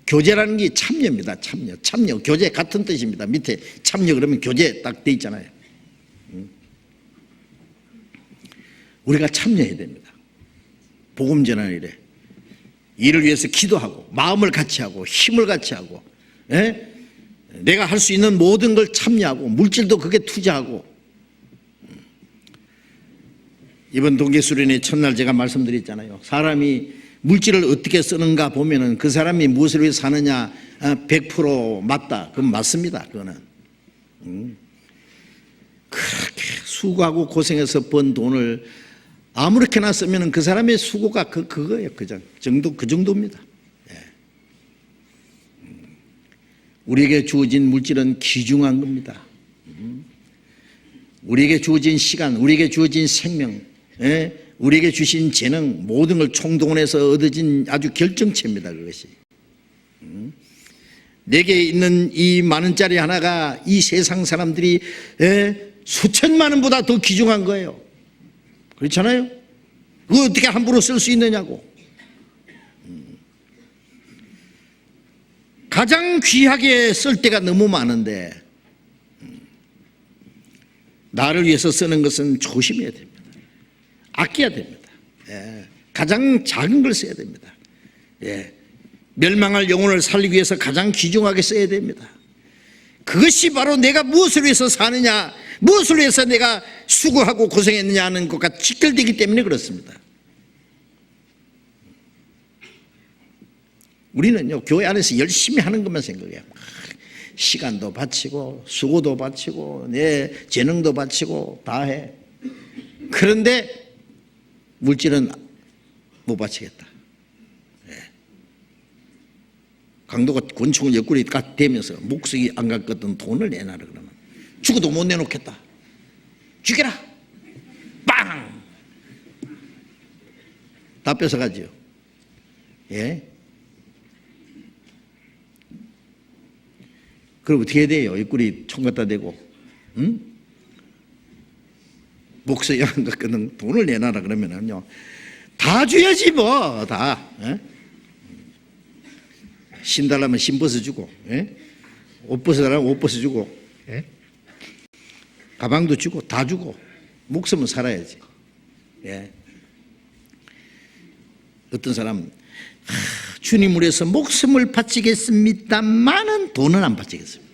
교제라는 게 참여입니다. 참여 교제 같은 뜻입니다. 밑에 참여 그러면 교제 딱 돼 있잖아요. 우리가 참여해야 됩니다. 복음 전하는 일에 이를 위해서 기도하고 마음을 같이 하고 힘을 같이 하고 내가 할 수 있는 모든 걸 참여하고 물질도 그게 투자하고. 이번 동계수련회 첫날 제가 말씀드렸잖아요. 사람이 물질을 어떻게 쓰는가 보면은 그 사람이 무엇을 위해 사느냐 100% 맞다. 그건 맞습니다. 그거는 그렇게 수고하고 고생해서 번 돈을 아무렇게나 쓰면은 그 사람의 수고가 그거예요. 그 정도입니다. 우리에게 주어진 물질은 귀중한 겁니다. 우리에게 주어진 시간, 우리에게 주어진 생명, 우리에게 주신 재능, 모든 걸 총동원해서 얻어진 아주 결정체입니다. 그것이. 내게 있는 이 만 원짜리 하나가 이 세상 사람들이 수천만 원보다 더 귀중한 거예요. 그렇잖아요? 그거 어떻게 함부로 쓸 수 있느냐고. 가장 귀하게 쓸 때가 너무 많은데 나를 위해서 쓰는 것은 조심해야 됩니다. 아껴야 됩니다. 가장 작은 걸 써야 됩니다. 멸망할 영혼을 살리기 위해서 가장 귀중하게 써야 됩니다. 그것이 바로 내가 무엇을 위해서 사느냐, 무엇을 위해서 내가 수고하고 고생했느냐 하는 것과 직결되기 때문에 그렇습니다. 우리는요, 교회 안에서 열심히 하는 것만 생각해요. 시간도 바치고 수고도 바치고 내 재능도 바치고 다 해. 그런데 물질은 못 바치겠다. 강도가 권총을 옆구리에 딱 대면서 목숨이 안 갔거든. 돈을 내놔라 그러면 죽어도 못 내놓겠다. 죽여라. 빵! 다 뺏어가지요. 그럼 어떻게 해야 돼요? 옆구리 총 갖다 대고 목숨이 안 갔거든. 돈을 내놔라 그러면은요 다 줘야지 뭐 다. 신 달라면 신 벗어주고, 옷 벗어달라면 옷 벗어주고, 가방도 주고 다 주고 목숨은 살아야지. 어떤 사람 주님을 위해서 목숨을 바치겠습니다만은 돈은 안 바치겠습니다.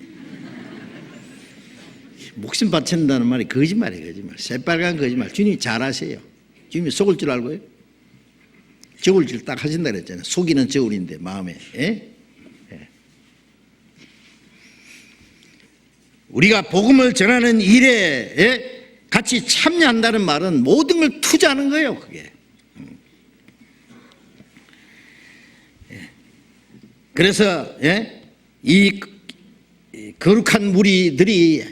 목숨 바친다는 말이 거짓말이에요. 거짓말. 새빨간 거짓말. 주님이 잘 아세요. 주님이 속을 줄 알고요. 저울질 딱 하신다 그랬잖아요. 속이는 저울인데 마음에. 예? 예. 우리가 복음을 전하는 일에 같이 참여한다는 말은 모든 걸 투자하는 거예요. 그게. 그래서 이 거룩한 무리들이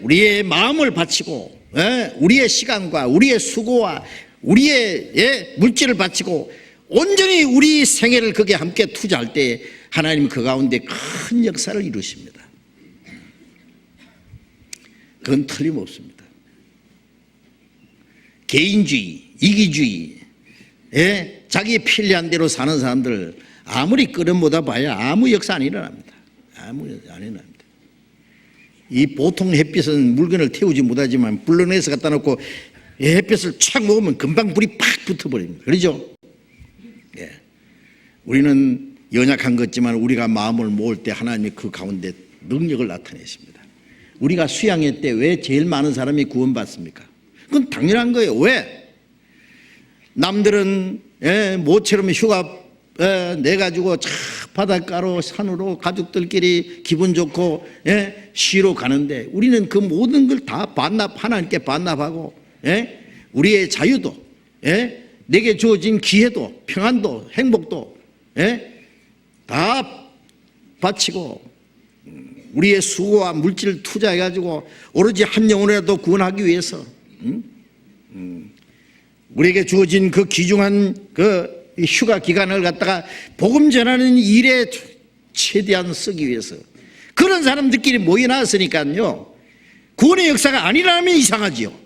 우리의 마음을 바치고 우리의 시간과 우리의 수고와 우리의 물질을 바치고 온전히 우리 생애를 거기에 함께 투자할 때 하나님은 그 가운데 큰 역사를 이루십니다. 그건 틀림없습니다. 개인주의, 이기주의, 자기의 편리한 대로 사는 사람들 아무리 끌어모다 봐야 아무 역사 안 일어납니다. 아무 역사 안 일어납니다. 이 보통 햇빛은 물건을 태우지 못하지만 불러내서 갖다 놓고 햇빛을 착 먹으면 금방 불이 팍 붙어버립니다. 그렇죠? 예. 우리는 연약한 것지만 우리가 마음을 모을 때 하나님이 그 가운데 능력을 나타내십니다. 우리가 수양회 때 왜 제일 많은 사람이 구원받습니까? 그건 당연한 거예요. 왜? 남들은 모처럼 휴가 내가지고 차 바닷가로 산으로 가족들끼리 기분 좋고 쉬러 가는데 우리는 그 모든 걸 다 하나님께 반납하고 우리의 자유도 내게 주어진 기회도 평안도 행복도 다 바치고 우리의 수고와 물질을 투자해가지고 오로지 한 영혼이라도 구원하기 위해서 우리에게 주어진 그 귀중한 그 휴가 기간을 갖다가 복음 전하는 일에 최대한 쓰기 위해서 그런 사람들끼리 모여 나왔으니까요 구원의 역사가 안 일어나면 이상하지요.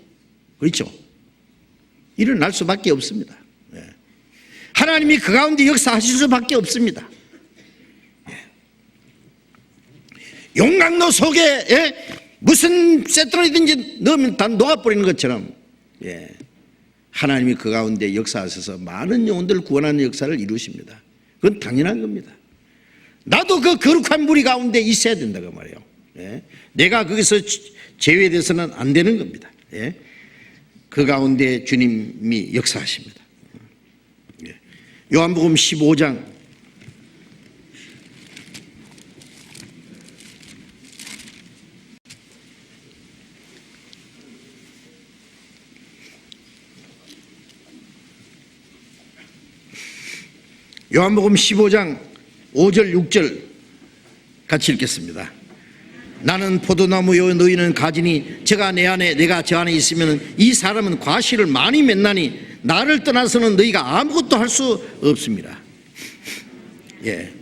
그렇죠? 일어날 수밖에 없습니다. 하나님이 그 가운데 역사하실 수밖에 없습니다. 용광로 속에 무슨 쇠뚜라리든지 넣으면 다 녹아버리는 것처럼 하나님이 그 가운데 역사하셔서 많은 영혼들을 구원하는 역사를 이루십니다. 그건 당연한 겁니다. 나도 그 거룩한 무리 가운데 있어야 된다고 말이에요. 내가 거기서 제외돼서는 안 되는 겁니다. 그 가운데 주님이 역사하십니다. 요한복음 15장 요한복음 15장 5절 6절 같이 읽겠습니다. 나는 포도나무요 너희는 가지니 제가 내 안에 내가 저 안에 있으면 이 사람은 과실을 많이 맺나니 나를 떠나서는 너희가 아무것도 할 수 없습니다.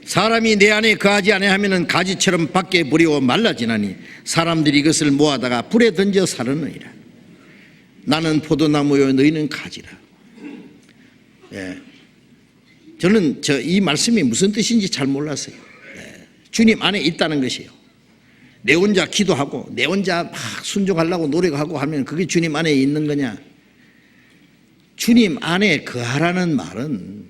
사람이 내 안에 거하지 아니하면 가지처럼 밖에 버리고 말라지나니 사람들이 이것을 모아다가 불에 던져 사르느니라. 나는 포도나무요 너희는 가지라. 저는 이 말씀이 무슨 뜻인지 잘 몰랐어요. 주님 안에 있다는 것이에요. 내 혼자 기도하고 내 혼자 막 순종하려고 노력하고 하면 그게 주님 안에 있는 거냐? 주님 안에 거하라는 말은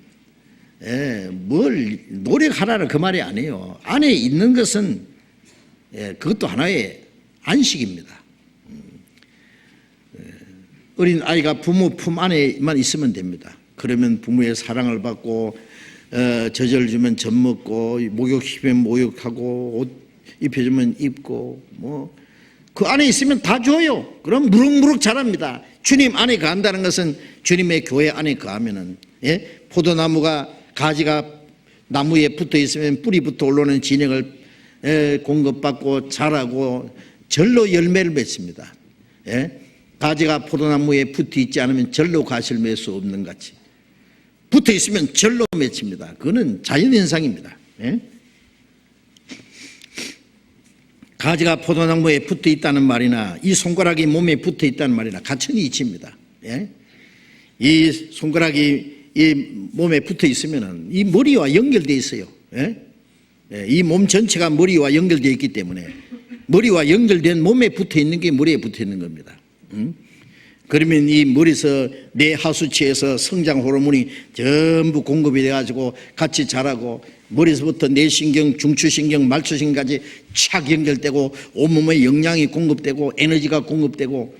뭘 노력하라는 그 말이 아니에요. 안에 있는 것은 그것도 하나의 안식입니다. 어린 아이가 부모 품 안에만 있으면 됩니다. 그러면 부모의 사랑을 받고 젖을 주면 젖 먹고 목욕시키면 목욕하고 옷 입혀주면 입고 뭐 그 안에 있으면 다 줘요. 그럼 무럭무럭 자랍니다. 주님 안에 거한다는 것은 주님의 교회 안에 거하면은 포도나무가 가지가 나무에 붙어 있으면 뿌리부터 올라오는 진액을 공급받고 자라고 절로 열매를 맺습니다. 가지가 포도나무에 붙어 있지 않으면 절로 가시를 맺을 수 없는 같이 붙어 있으면 절로 맺힙니다. 그거는 자연현상입니다. 가지가 포도나무에 붙어 있다는 말이나 이 손가락이 몸에 붙어 있다는 말이나 같은 이치입니다. 이 손가락이 이 몸에 붙어 있으면 이 머리와 연결되어 있어요. 이 몸 전체가 머리와 연결되어 있기 때문에 머리와 연결된 몸에 붙어 있는 게 머리에 붙어 있는 겁니다. 그러면 이 머리에서 뇌 하수치에서 성장 호르몬이 전부 공급이 돼가지고 같이 자라고 머리에서부터 뇌신경, 중추신경, 말초신경까지 착 연결되고 온몸에 영양이 공급되고 에너지가 공급되고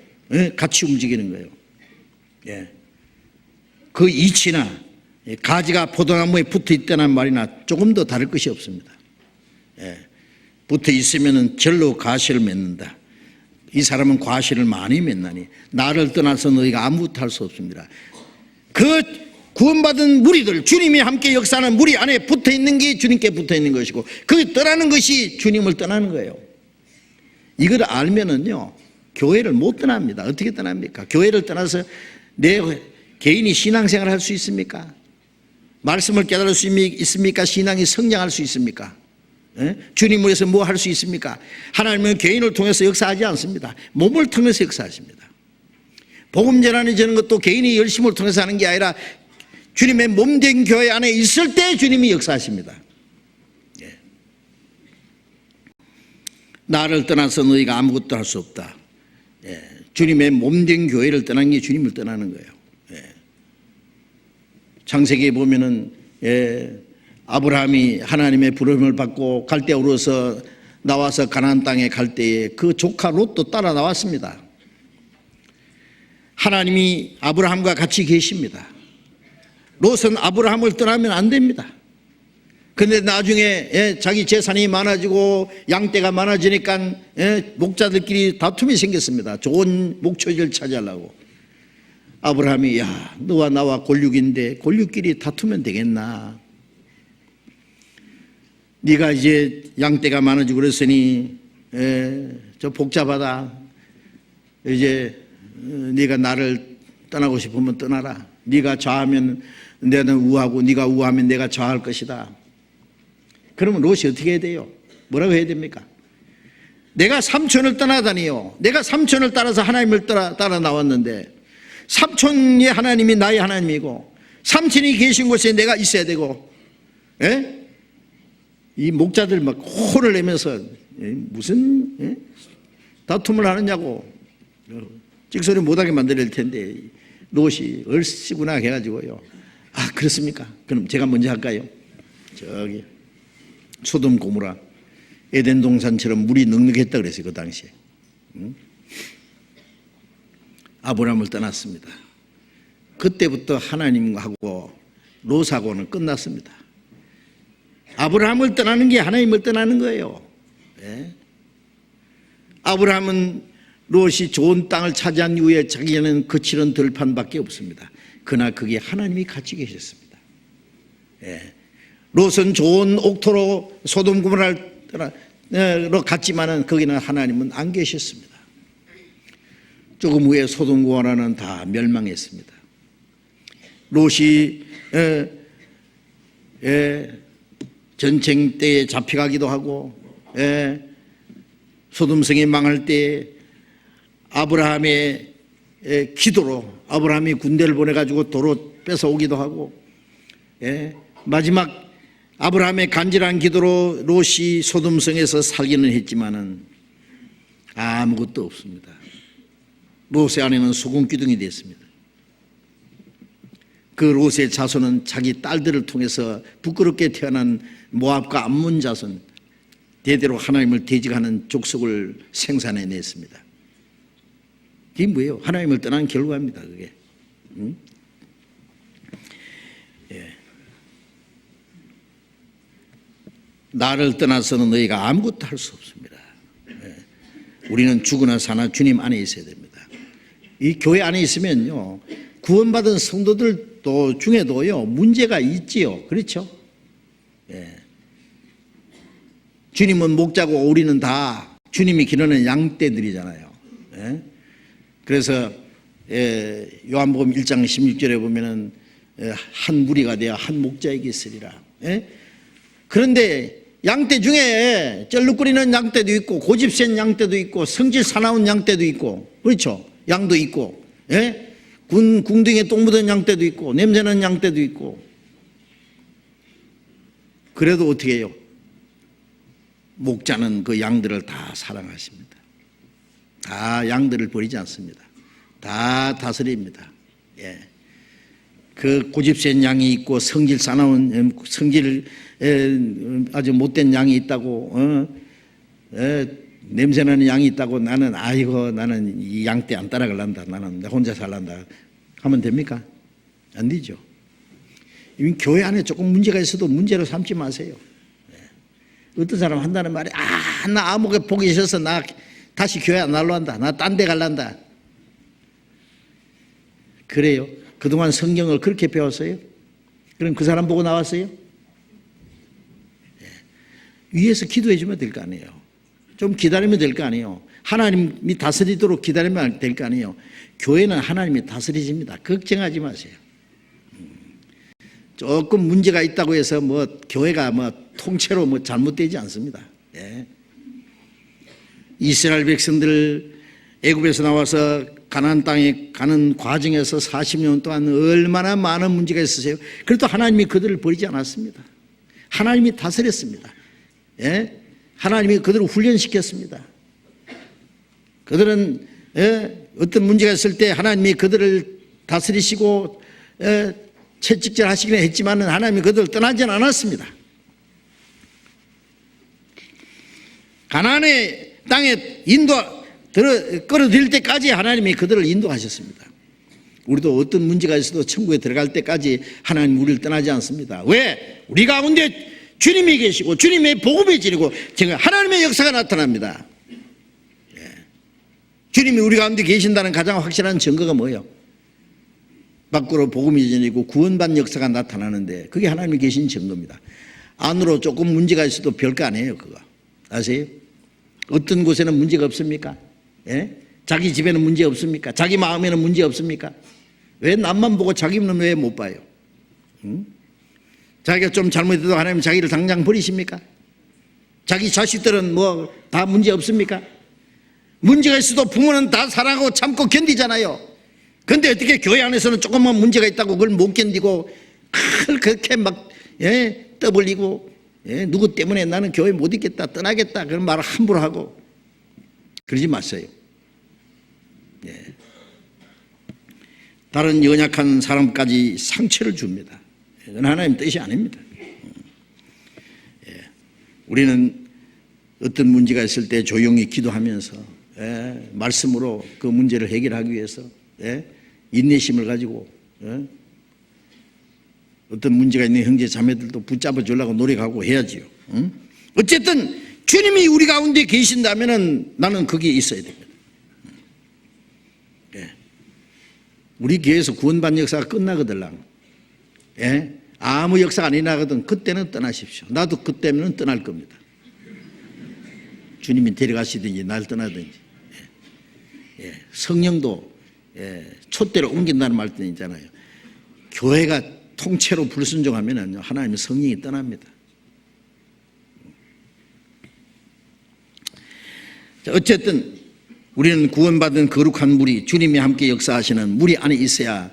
같이 움직이는 거예요. 그 이치나 가지가 포도나무에 붙어 있다는 말이나 조금 더 다를 것이 없습니다. 붙어 있으면 절로 가시를 맺는다. 이 사람은 과실을 많이 맺나니 나를 떠나서 너희가 아무것도 할 수 없습니다. 그 구원받은 무리들, 주님이 함께 역사하는 무리 안에 붙어 있는 게 주님께 붙어 있는 것이고, 그 떠나는 것이 주님을 떠나는 거예요. 이걸 알면은요, 교회를 못 떠납니다. 어떻게 떠납니까? 교회를 떠나서 내 개인이 신앙생활을 할 수 있습니까? 말씀을 깨달을 수 있습니까? 신앙이 성장할 수 있습니까? 주님을 위해서 뭐 할 수 있습니까? 하나님은 개인을 통해서 역사하지 않습니다. 몸을 통해서 역사하십니다. 복음 전하는 저는 것도 개인이 열심을 통해서 하는 게 아니라 주님의 몸된 교회 안에 있을 때 주님이 역사하십니다. 나를 떠나서 너희가 아무것도 할 수 없다. 주님의 몸된 교회를 떠난 게 주님을 떠나는 거예요. 창세기에 보면은 아브라함이 하나님의 부름을 받고 갈대아우르에서 나와서 가나안 땅에 갈 때에 그 조카 롯도 따라 나왔습니다. 하나님이 아브라함과 같이 계십니다. 롯은 아브라함을 떠나면 안 됩니다. 그런데 나중에 자기 재산이 많아지고 양떼가 많아지니까 목자들끼리 다툼이 생겼습니다. 좋은 목초지를 차지하려고. 아브라함이 야, 너와 나와 골육인데 골육끼리 다투면 되겠나? 네가 이제 양떼가 많아지고 그랬으니 저 복잡하다. 이제 네가 나를 떠나고 싶으면 떠나라. 네가 좌하면 내는 우하고 네가 우하면 내가 좌할 것이다. 그러면 롯이 어떻게 해야 돼요? 뭐라고 해야 됩니까? 내가 삼촌을 떠나다니요. 내가 삼촌을 따라서 하나님을 따라 나왔는데 삼촌의 하나님이 나의 하나님이고 삼촌이 계신 곳에 내가 있어야 되고, 이 목자들 막 호를 내면서 무슨 다툼을 하느냐고 찍소리 못하게 만들 텐데 롯이 얼씨구나 해가지고요. 아, 그렇습니까? 그럼 제가 먼저 할까요? 저기 소돔 고모라 에덴 동산처럼 물이 넉넉했다 그랬어요. 그 당시에. 아브라함을 떠났습니다. 그때부터 하나님하고 롯하고는 끝났습니다. 아브라함을 떠나는 게 하나님을 떠나는 거예요. 아브라함은 롯이 좋은 땅을 차지한 이후에 자기는 거칠은 들판밖에 없습니다. 그러나 거기에 하나님이 같이 계셨습니다. 롯은 좋은 옥토로 소돔 고모라로 갔지만은 거기는 하나님은 안 계셨습니다. 조금 후에 소돔 고모라는 다 멸망했습니다. 롯이 전쟁 때에 잡혀가기도 하고 소돔성이 망할 때 아브라함의 기도로 아브라함이 군대를 보내가지고 도로 뺏어오기도 하고 마지막 아브라함의 간절한 기도로 롯이 소돔성에서 살기는 했지만은 아무것도 없습니다. 롯의 아내는 소금기둥이 됐습니다. 그 롯의 자손은 자기 딸들을 통해서 부끄럽게 태어난 모압과 암몬 자손, 대대로 하나님을 대적하는 족속을 생산해냈습니다. 이게 뭐예요? 하나님을 떠난 결과입니다. 그게. 나를 떠나서는 너희가 아무것도 할 수 없습니다. 우리는 죽으나 사나 주님 안에 있어야 됩니다. 이 교회 안에 있으면요, 구원받은 성도들도 중에도요 문제가 있지요. 그렇죠? 주님은 목자고 우리는 다 주님이 기르는 양떼들이잖아요. 그래서 요한복음 1장 16절에 보면은 한 무리가 되어 한 목자에게 있으리라. 그런데 양떼 중에 쩔룩거리는 양떼도 있고 고집센 양떼도 있고 성질 사나운 양떼도 있고, 그렇죠? 양도 있고, 궁둥이에 똥 묻은 양떼도 있고 냄새나는 양떼도 있고. 그래도 어떻게 해요? 목자는 그 양들을 다 사랑하십니다. 다 양들을 버리지 않습니다. 다 다스립니다. 그 고집센 양이 있고 성질 사나운 성질 아주 못된 양이 있다고, 냄새나는 양이 있다고 나는 나는 이 양떼 안 따라갈란다, 나는 나 혼자 살란다 하면 됩니까? 안 되죠. 교회 안에 조금 문제가 있어도 문제로 삼지 마세요. 어떤 사람 한다는 말이 나 아무게 보기 싫어서 나 다시 교회 안 나러 한다. 나 딴 데 갈란다. 그래요? 그동안 성경을 그렇게 배웠어요? 그럼 그 사람 보고 나왔어요? 위에서 기도해 주면 될 거 아니에요. 좀 기다리면 될 거 아니에요. 하나님이 다스리도록 기다리면 될 거 아니에요. 교회는 하나님이 다스리십니다. 걱정하지 마세요. 조금 문제가 있다고 해서 교회가 통째로 잘못되지 않습니다. 예. 이스라엘 백성들 애굽에서 나와서 가나안 땅에 가는 과정에서 40년 동안 얼마나 많은 문제가 있으세요. 그래도 하나님이 그들을 버리지 않았습니다. 하나님이 다스렸습니다. 예? 하나님이 그들을 훈련시켰습니다. 그들은 어떤 문제가 있을 때 하나님이 그들을 다스리시고 채찍질 하시기는 했지만 하나님이 그들을 떠나지 않았습니다. 가나안의 땅에 끌어들일 때까지 하나님이 그들을 인도하셨습니다. 우리도 어떤 문제가 있어도 천국에 들어갈 때까지 하나님 우리를 떠나지 않습니다. 왜? 우리 가운데 주님이 계시고 주님의 복음이 지니고 하나님의 역사가 나타납니다. 주님이 우리 가운데 계신다는 가장 확실한 증거가 뭐예요? 밖으로 복음이 전이고 구원받는 역사가 나타나는데 그게 하나님이 계신 증거입니다. 안으로 조금 문제가 있어도 별거 아니에요. 그거 아세요? 어떤 곳에는 문제가 없습니까? 예? 자기 집에는 문제 없습니까? 자기 마음에는 문제 없습니까? 왜 남만 보고 자기는 왜 못 봐요? 자기가 좀 잘못해도 하나님 자기를 당장 버리십니까? 자기 자식들은 다 문제 없습니까? 문제가 있어도 부모는 다 사랑하고 참고 견디잖아요. 그런데 어떻게 교회 안에서는 조금만 문제가 있다고 그걸 못 견디고 그렇게 떠벌리고 누구 때문에 나는 교회 못 있겠다 떠나겠다 그런 말을 함부로 하고 그러지 마세요. 다른 연약한 사람까지 상처를 줍니다. 이건 하나님 뜻이 아닙니다. 우리는 어떤 문제가 있을 때 조용히 기도하면서 말씀으로 그 문제를 해결하기 위해서 인내심을 가지고 어떤 문제가 있는 형제 자매들도 붙잡아 주려고 노력하고 해야지요. 어쨌든 주님이 우리 가운데 계신다면 나는 거기에 있어야 됩니다. 우리 교회에서 구원받는 역사가 끝나거들랑 아무 역사가 안 일어나거든 그때는 떠나십시오. 나도 그때는 떠날 겁니다. 주님이 데려가시든지 날 떠나든지. 성령도 촛대로 옮긴다는 말도 있잖아요. 교회가 통째로 불순종하면 하나님의 성령이 떠납니다. 어쨌든 우리는 구원받은 거룩한 무리, 주님이 함께 역사하시는 무리 안에 있어야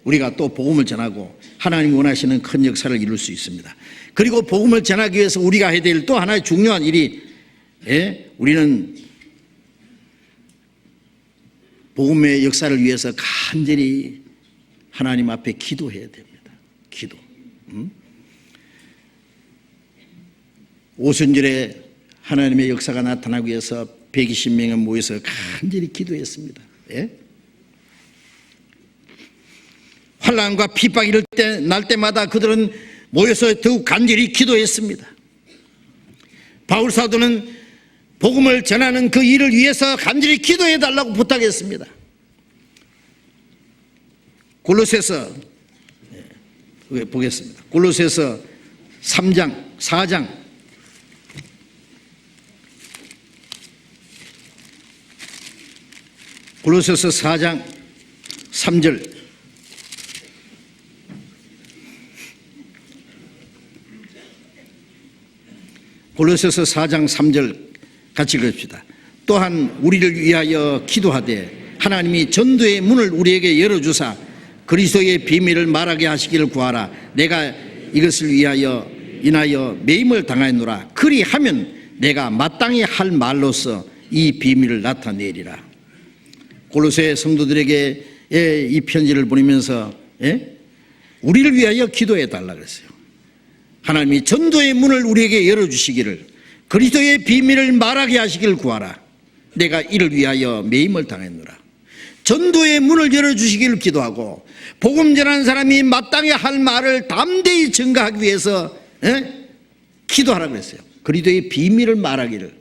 우리가 또 복음을 전하고 하나님이 원하시는 큰 역사를 이룰 수 있습니다. 그리고 복음을 전하기 위해서 우리가 해야 될 또 하나의 중요한 일이 우리는 복음의 역사를 위해서 간절히 하나님 앞에 기도해야 됩니다. 기도. 오순절에 하나님의 역사가 나타나기 위해서 120명이 모여서 간절히 기도했습니다. 환난과 핍박이 날 때마다 그들은 모여서 더욱 간절히 기도했습니다. 바울 사도는 복음을 전하는 그 일을 위해서 간절히 기도해 달라고 부탁했습니다. 골로새서 보겠습니다. 골로새서 3장 4장 골로새서 4장 3절 골로새서 4장 3절 같이 읽읍시다. 또한 우리를 위하여 기도하되 하나님이 전도의 문을 우리에게 열어주사 그리스도의 비밀을 말하게 하시기를 구하라. 내가 이것을 인하여 매임을 당하였노라. 그리하면 내가 마땅히 할 말로서 이 비밀을 나타내리라. 골로새 성도들에게 이 편지를 보내면서 우리를 위하여 기도해 달라 그랬어요. 하나님이 전도의 문을 우리에게 열어주시기를 그리스도의 비밀을 말하게 하시기를 구하라. 내가 이를 위하여 매임을 당했노라. 전도의 문을 열어주시기를 기도하고 복음 전하는 사람이 마땅히 할 말을 담대히 전가하기 위해서 기도하라고 그랬어요. 그리스도의 비밀을 말하기를.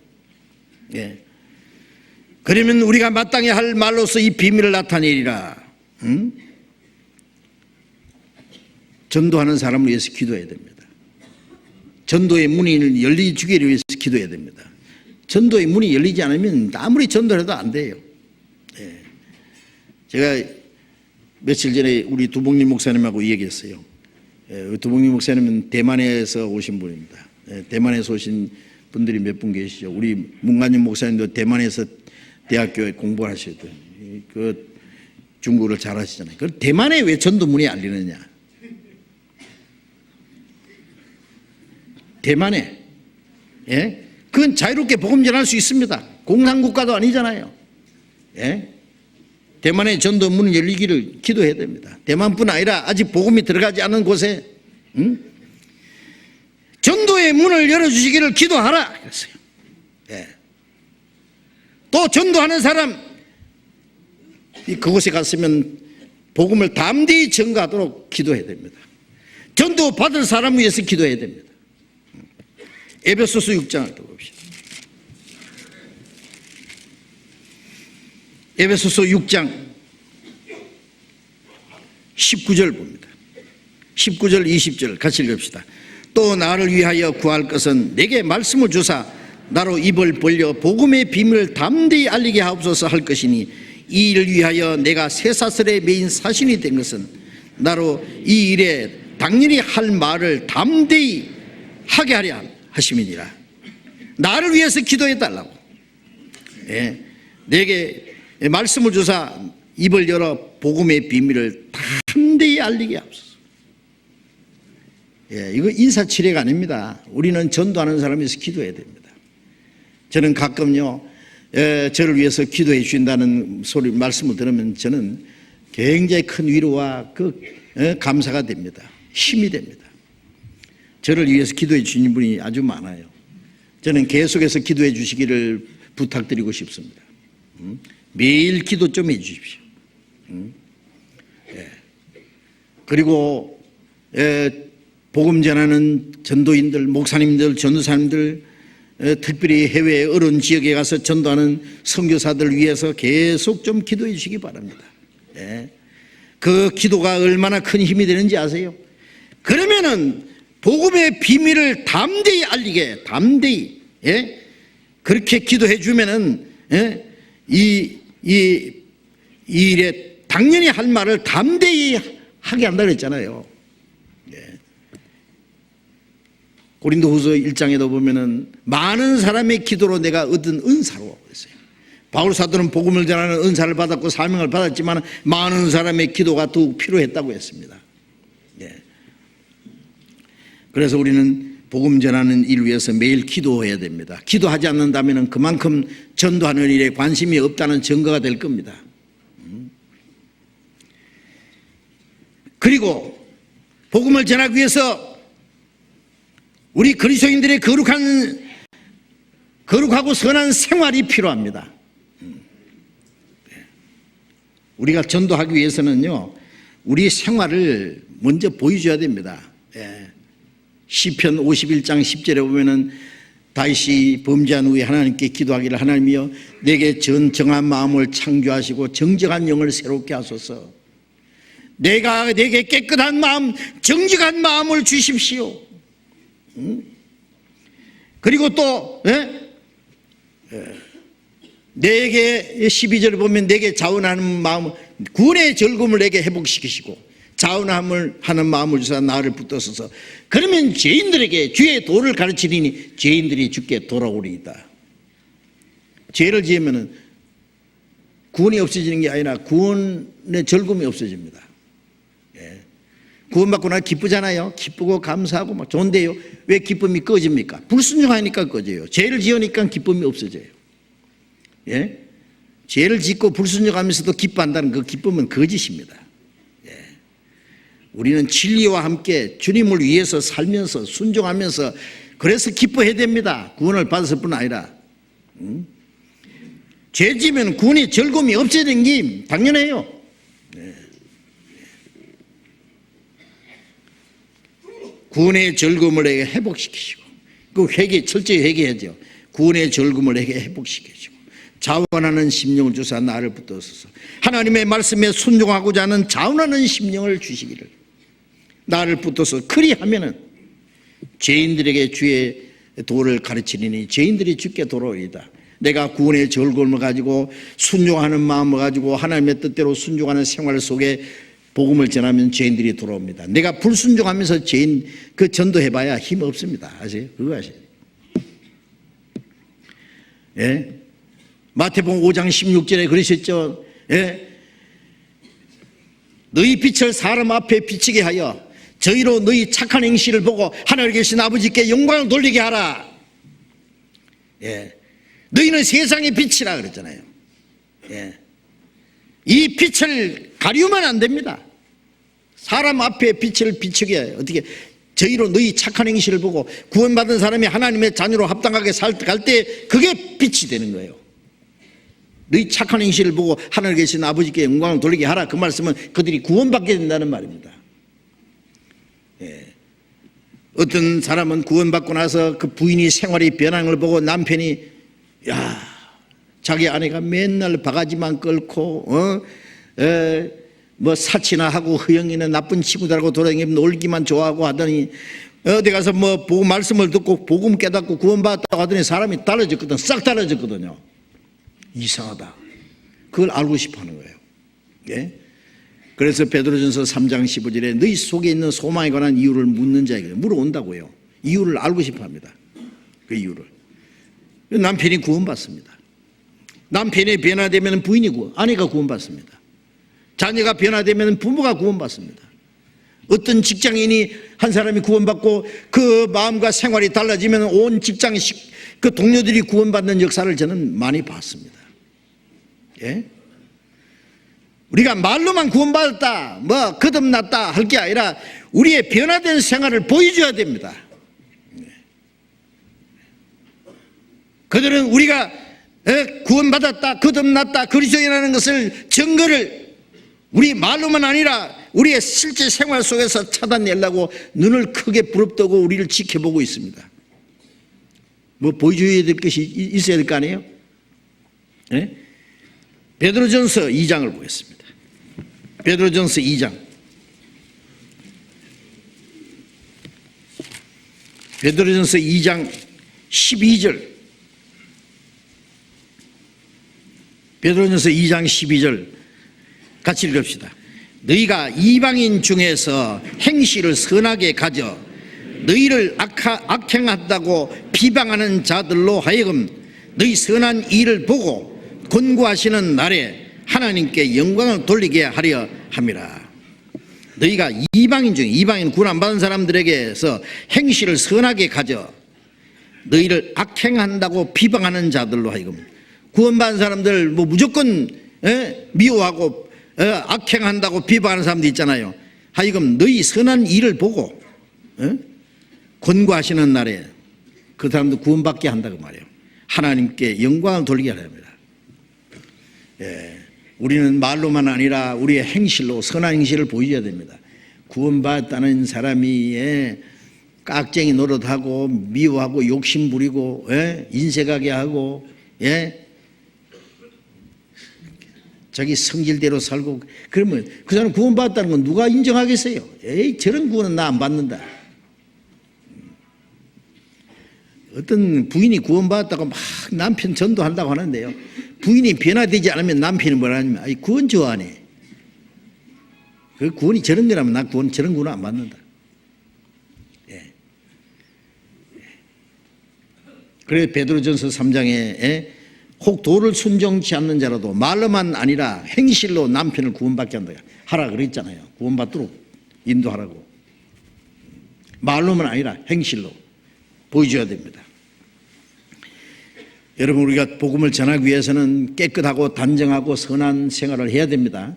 그러면 우리가 마땅히 할 말로서 이 비밀을 나타내리라. 전도하는 사람을 위해서 기도해야 됩니다. 전도의 문이 열리주기를 위해서 기도해야 됩니다. 전도의 문이 열리지 않으면 아무리 전도를 해도 안 돼요. 제가 며칠 전에 우리 두봉리 목사님하고 얘기했어요. 두봉리 목사님은 대만에서 오신 분입니다. 대만에서 오신 분들이 몇 분 계시죠. 우리 문관님 목사님도 대만에서 대학교에 공부를 하시거든. 그 중국어를 잘 하시잖아요. 그 대만에 왜 전도문이 알리느냐? 대만에. 그건 자유롭게 복음 전할 수 있습니다. 공산국가도 아니잖아요. 대만의 전도문이 열리기를 기도해야 됩니다. 대만뿐 아니라 아직 복음이 들어가지 않은 곳에 전도의 문을 열어주시기를 기도하라 그랬어요. 또 전도하는 사람 그곳에 갔으면 복음을 담대히 전가하도록 기도해야 됩니다. 전도 받을 사람 위해서 기도해야 됩니다. 에베소서 6장을 또 봅시다. 에베소서 6장 19절 봅니다. 19절 20절 같이 읽읍시다. 또 나를 위하여 구할 것은 내게 말씀을 주사 나로 입을 벌려 복음의 비밀을 담대히 알리게 하옵소서 할 것이니 이 일을 위하여 내가 쇠사슬에 매인 사신이 된 것은 나로 이 일에 당연히 할 말을 담대히 하게 하려 하심이니라. 나를 위해서 기도해 달라고. 내게 말씀을 주사 입을 열어 복음의 비밀을 담대히 알리게 하옵소서. 이거 인사치레가 아닙니다. 우리는 전도하는 사람에서 기도해야 됩니다. 저는 가끔요, 저를 위해서 기도해 주신다는 소리, 말씀을 들으면 저는 굉장히 큰 위로와 감사가 됩니다. 힘이 됩니다. 저를 위해서 기도해 주시는 분이 아주 많아요. 저는 계속해서 기도해 주시기를 부탁드리고 싶습니다. 매일 기도 좀 해 주십시오. 그리고 복음 전하는 전도인들, 목사님들, 전도사님들, 특별히 해외 어려운 지역에 가서 전도하는 선교사들 위해서 계속 좀 기도해 주시기 바랍니다. 그 기도가 얼마나 큰 힘이 되는지 아세요? 그러면은 복음의 비밀을 담대히 알리게, 담대히 그렇게 기도해 주면은 이 일에 당연히 할 말을 담대히 하게 한다 그랬잖아요. 고린도후서 1장에도 보면은 많은 사람의 기도로 내가 얻은 은사로 했어요. 바울 사도는 복음을 전하는 은사를 받았고 사명을 받았지만 많은 사람의 기도가 더욱 필요했다고 했습니다. 그래서 우리는 복음 전하는 일 위해서 매일 기도해야 됩니다. 기도하지 않는다면 그만큼 전도하는 일에 관심이 없다는 증거가 될 겁니다. 그리고 복음을 전하기 위해서 우리 그리스도인들의 거룩하고 선한 생활이 필요합니다. 우리가 전도하기 위해서는요, 우리 생활을 먼저 보여줘야 됩니다. 시편 51장 10절에 보면은 다윗이 범죄한 후에 하나님께 기도하기를 하나님이여 내게 정한 마음을 창조하시고 정직한 영을 새롭게 하소서. 내게 깨끗한 마음, 정직한 마음을 주십시오. 그리고 또 내게 12절을 보면 내게 자원하는 마음, 구원의 즐거움을 내게 회복시키시고 자원함을 하는 마음을 주사 나를 붙들어서서 그러면 죄인들에게 주의 도를 가르치리니 죄인들이 주께 돌아오리이다. 죄를 지으면 구원이 없어지는 게 아니라 구원의 즐거움이 없어집니다. 구원받고 나 기쁘잖아요. 기쁘고 감사하고 막 좋은데요, 왜 기쁨이 꺼집니까? 불순종하니까 꺼져요. 죄를 지으니까 기쁨이 없어져요. 죄를 짓고 불순종하면서도 기뻐한다는 그 기쁨은 거짓입니다. 우리는 진리와 함께 주님을 위해서 살면서 순종하면서 그래서 기뻐해야 됩니다. 구원을 받았을 뿐 아니라. 죄 지면 구원의 즐거움이 없어지는 게 당연해요. 구원의 즐거움을 내게 회복시키시고, 그 철저히 회개하죠. 구원의 즐거움을 내게 회복시키시고, 자원하는 심령을 주사 나를 붙들어서 하나님의 말씀에 순종하고자 하는 자원하는 심령을 주시기를, 나를 붙들어서 그리하면은 죄인들에게 주의 도를 가르치리니 죄인들이 주께 돌아오리이다. 내가 구원의 즐거움을 가지고 순종하는 마음을 가지고 하나님의 뜻대로 순종하는 생활 속에 복음을 전하면 죄인들이 돌아옵니다. 내가 불순종하면서 죄인 그 전도해봐야 힘 없습니다. 아세요? 그거 아세요? 예? 마태복음 5장 16절에 그러셨죠. 예? 너희 빛을 사람 앞에 비치게 하여 저희로 너희 착한 행실을 보고 하늘에 계신 아버지께 영광을 돌리게 하라. 예. 너희는 세상의 빛이라 그랬잖아요. 예. 이 빛을 가리우면 안 됩니다. 사람 앞에 빛을 비추게 어떻게 저희로 너희 착한 행실을 보고 구원받은 사람이 하나님의 자녀로 합당하게 갈 때 그게 빛이 되는 거예요. 너희 착한 행실을 보고 하늘에 계신 아버지께 영광을 돌리게 하라. 그 말씀은 그들이 구원받게 된다는 말입니다. 예. 어떤 사람은 구원받고 나서 그 부인이 생활이 변하는 걸 보고 남편이 자기 아내가 맨날 바가지만 끓고 뭐 사치나 하고 허영이나 나쁜 친구들하고 돌아다니면 놀기만 좋아하고 하더니 어디 가서 뭐 복음 말씀을 듣고 복음 깨닫고 구원받았다고 하더니 사람이 달라졌거든. 싹 달라졌거든요. 이상하다. 그걸 알고 싶어 하는 거예요. 예? 그래서 베드로전서 3장 15절에 너희 속에 있는 소망에 관한 이유를 묻는 자에게 물어온다고요. 이유를 알고 싶어 합니다. 그 이유를. 남편이 구원받습니다. 남편이 변화되면 부인이 아내가 구원받습니다. 자녀가 변화되면 부모가 구원받습니다. 어떤 직장인이 한 사람이 구원받고 그 마음과 생활이 달라지면 온 직장 그 동료들이 구원받는 역사를 저는 많이 봤습니다. 예? 우리가 말로만 구원받았다, 뭐 거듭났다 할 게 아니라 우리의 변화된 생활을 보여줘야 됩니다. 그들은 우리가 구원받았다, 거듭났다, 그리스도인이라는 것을 증거를 우리 말로만 아니라 우리의 실제 생활 속에서 찾아내려고 눈을 크게 부릅뜨고 우리를 지켜보고 있습니다. 뭐 보여줘야 될 것이 있어야 될 거 아니에요? 네? 베드로전서 2장을 보겠습니다. 베드로전서 2장. 베드로전서 2장 12절. 베드로전서 2장 12절 같이 읽읍시다. 너희가 이방인 중에서 행실을 선하게 가져 너희를 악행한다고 비방하는 자들로 하여금 너희 선한 일을 보고 권고하시는 날에 하나님께 영광을 돌리게 하려 함이라. 너희가 이방인 중 이방인 구원 안 받은 사람들에게서 행실을 선하게 가져 너희를 악행한다고 비방하는 자들로 하여금, 구원받은 사람들 뭐 무조건 미워하고 악행한다고 비방하는 사람도 있잖아요. 하여금 너희 선한 일을 보고 권고하시는 날에 그 사람도 구원받게 한다고 말이에요. 하나님께 영광을 돌리게 합니다. 예, 우리는 말로만 아니라 우리의 행실로 선한 행실을 보여줘야 됩니다. 구원받았다는 사람이 깍쟁이 노릇하고 미워하고 욕심 부리고 인색하게 하고 자기 성질대로 살고 그러면 그 사람 구원받았다는 건 누가 인정하겠어요? 에이, 저런 구원은 나 안 받는다. 어떤 부인이 구원받았다고 막 남편 전도한다고 하는데요, 부인이 변화되지 않으면 남편이 뭐라 하냐면 아이 구원 좋아하네. 그 구원이 저런 거라면 나 저런 구원 안 받는다. 그래서 베드로전서 3장에 혹 도를 순종치 않는 자라도 말로만 아니라 행실로 남편을 구원받게 한다 하라 그랬잖아요. 구원받도록 인도하라고. 말로만 아니라 행실로 보여줘야 됩니다. 여러분, 우리가 복음을 전하기 위해서는 깨끗하고 단정하고 선한 생활을 해야 됩니다.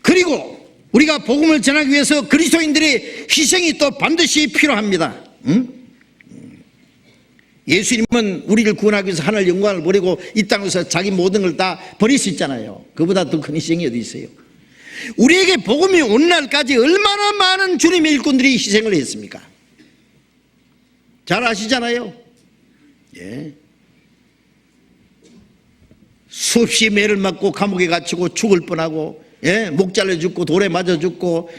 그리고 우리가 복음을 전하기 위해서 그리스도인들의 희생이 또 반드시 필요합니다. 예수님은 우리를 구원하기 위해서 하늘 영광을 버리고 이 땅에서 자기 모든 걸 다 버릴 수 있잖아요. 그보다 더 큰 희생이 어디 있어요? 우리에게 복음이 오는 날까지 얼마나 많은 주님의 일꾼들이 희생을 했습니까? 잘 아시잖아요. 예. 수없이 매를 맞고 감옥에 갇히고 죽을 뻔하고, 예, 목 잘려 죽고 돌에 맞아 죽고,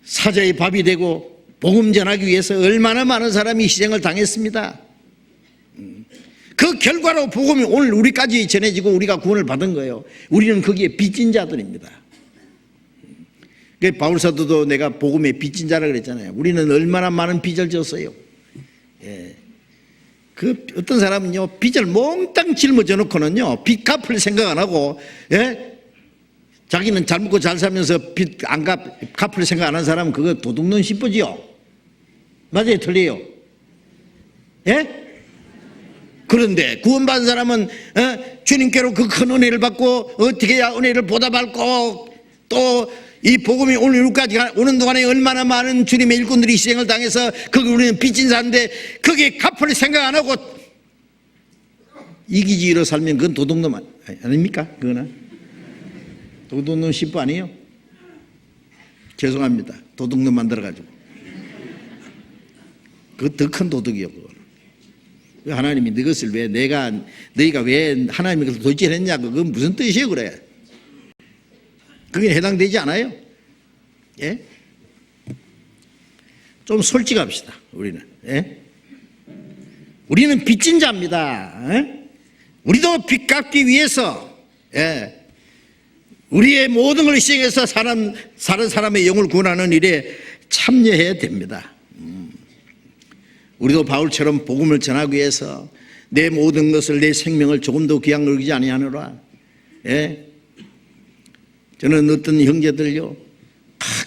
사자의 밥이 되고 복음 전하기 위해서 얼마나 많은 사람이 희생을 당했습니다. 그 결과로 복음이 오늘 우리까지 전해지고 우리가 구원을 받은 거예요. 우리는 거기에 빚진 자들입니다. 바울 사도도 내가 복음의 빚진 자라 그랬잖아요. 우리는 얼마나 많은 빚을 졌어요. 예. 그 어떤 사람은요, 빚을 몽땅 짊어져 놓고는요, 빚 갚을 생각 안 하고, 예? 자기는 잘 먹고 잘 살면서 빚 안 갚을 생각 안 한 사람은 그거 도둑놈 씹어지요. 맞아요, 틀려요? 예? 그런데 구원받은 사람은 주님께로 그 큰 은혜를 받고 어떻게 해야 은혜를 보답받고 또 이 복음이 오늘 여기까지 오는 동안에 얼마나 많은 주님의 일꾼들이 희생을 당해서 거기 우리는 빚진 자인데 거기에 갚을 생각 안 하고 이기주의로 살면 그건 도둑놈 아닙니까? 그거는 도둑놈 10부 아니에요? 죄송합니다. 도둑놈 만들어가지고 그거 더 큰 도둑이요. 그거는. 하나님이 너것을 왜 너희가 왜 하나님이 그것을 도지했냐? 그건 무슨 뜻이에요? 그래. 그게 해당되지 않아요? 예? 좀 솔직합시다. 우리는. 예? 우리는 빚진 자입니다. 예? 우리도 빚 갚기 위해서, 예, 우리의 모든 걸 희생해서 사는 사람의 영을 구원하는 일에 참여해야 됩니다. 우리도 바울처럼 복음을 전하기 위해서 내 모든 것을, 내 생명을 조금도 귀한 걸 여기지 아니하노라. 예? 저는 어떤 형제들요,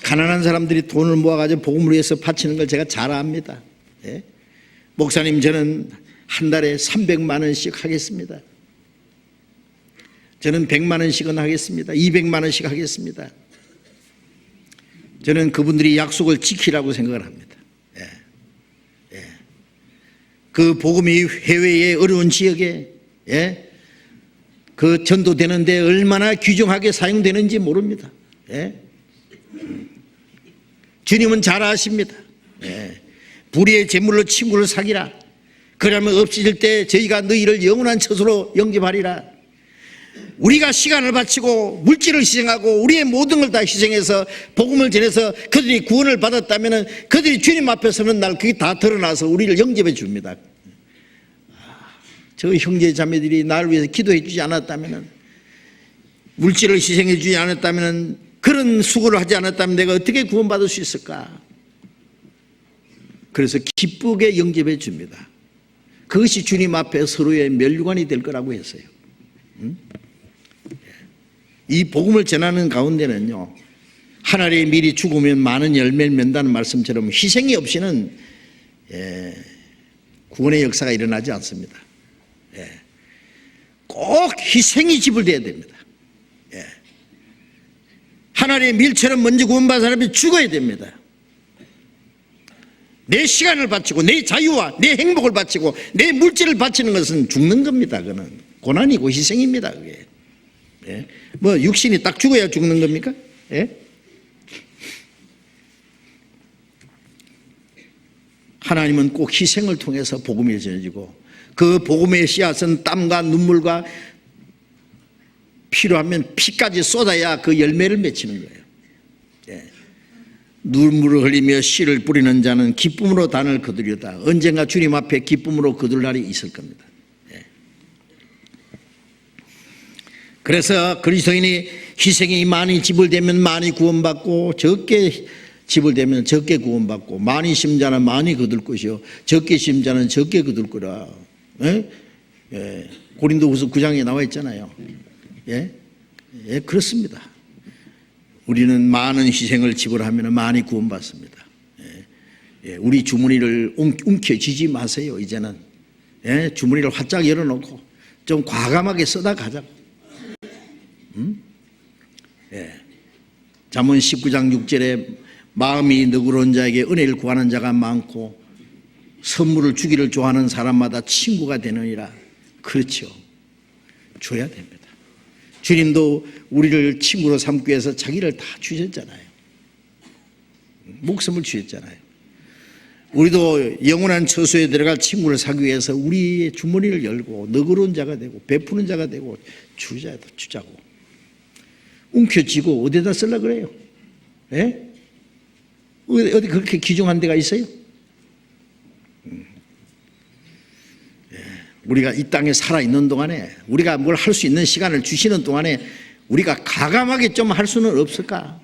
가난한 사람들이 돈을 모아가지고 복음을 위해서 바치는 걸 제가 잘 압니다. 예? 목사님, 저는 한 달에 300만 원씩 하겠습니다. 저는 100만 원씩은 하겠습니다. 200만 원씩 하겠습니다. 저는 그분들이 약속을 지키라고 생각을 합니다. 예. 예. 그 복음이 해외의 어려운 지역에, 예, 그 전도되는데 얼마나 귀중하게 사용되는지 모릅니다. 예? 주님은 잘 아십니다. 예. 불의의 재물로 친구를 사귀라. 그러면 없어질 때 저희가 너희를 영원한 처소로 영접하리라. 우리가 시간을 바치고 물질을 희생하고 우리의 모든 걸 다 희생해서 복음을 전해서 그들이 구원을 받았다면 그들이 주님 앞에 서는 날 그게 다 드러나서 우리를 영접해 줍니다. 저 형제 자매들이 나를 위해서 기도해 주지 않았다면, 물질을 희생해 주지 않았다면, 그런 수고를 하지 않았다면 내가 어떻게 구원받을 수 있을까? 그래서 기쁘게 영접해 줍니다. 그것이 주님 앞에 서로의 면류관이 될 거라고 했어요. 이 복음을 전하는 가운데는요, 하나님의 미리 죽으면 많은 열매를 맺는다는 말씀처럼 희생이 없이는 구원의 역사가 일어나지 않습니다. 꼭 희생이 지불돼야 됩니다. 하나님의 밀처럼 먼저 구원받은 사람이 죽어야 됩니다. 내 시간을 바치고 내 자유와 내 행복을 바치고 내 물질을 바치는 것은 죽는 겁니다. 그거는 고난이고 희생입니다. 그게. 뭐 육신이 딱 죽어야 죽는 겁니까? 하나님은 꼭 희생을 통해서 복음이 전해지고 그 복음의 씨앗은 땀과 눈물과 필요하면 피까지 쏟아야 그 열매를 맺히는 거예요. 눈물을 흘리며 씨를 뿌리는 자는 기쁨으로 단을 거두리다. 언젠가 주님 앞에 기쁨으로 거둘 날이 있을 겁니다. 그래서 그리스도인이 희생이 많이 지불되면 많이 구원받고 적게 지불되면 적게 구원받고 많이 심은 자는 많이 거둘 것이요 적게 심은 자는 적게 거둘 거라. 고린도후서 9장에 나와 있잖아요. 그렇습니다. 우리는 많은 희생을 지불하면 많이 구원받습니다. 우리 주머니를 움켜쥐지 마세요. 이제는 주머니를 활짝 열어놓고 좀 과감하게 써다 가자고. 잠언 19장 6절에 마음이 너그러운 자에게 은혜를 구하는 자가 많고 선물을 주기를 좋아하는 사람마다 친구가 되느니라. 그렇죠. 줘야 됩니다. 주님도 우리를 친구로 삼기 위해서 자기를 다 주셨잖아요. 목숨을 주셨잖아요. 우리도 영원한 처소에 들어갈 친구를 사기 위해서 우리의 주머니를 열고 너그러운 자가 되고 베푸는 자가 되고 주자고. 움켜쥐고 어디다 쓰려고 그래요? 예? 어디 그렇게 귀중한 데가 있어요? 우리가 이 땅에 살아있는 동안에 우리가 뭘 할 수 있는 시간을 주시는 동안에 우리가 가감하게 좀 할 수는 없을까?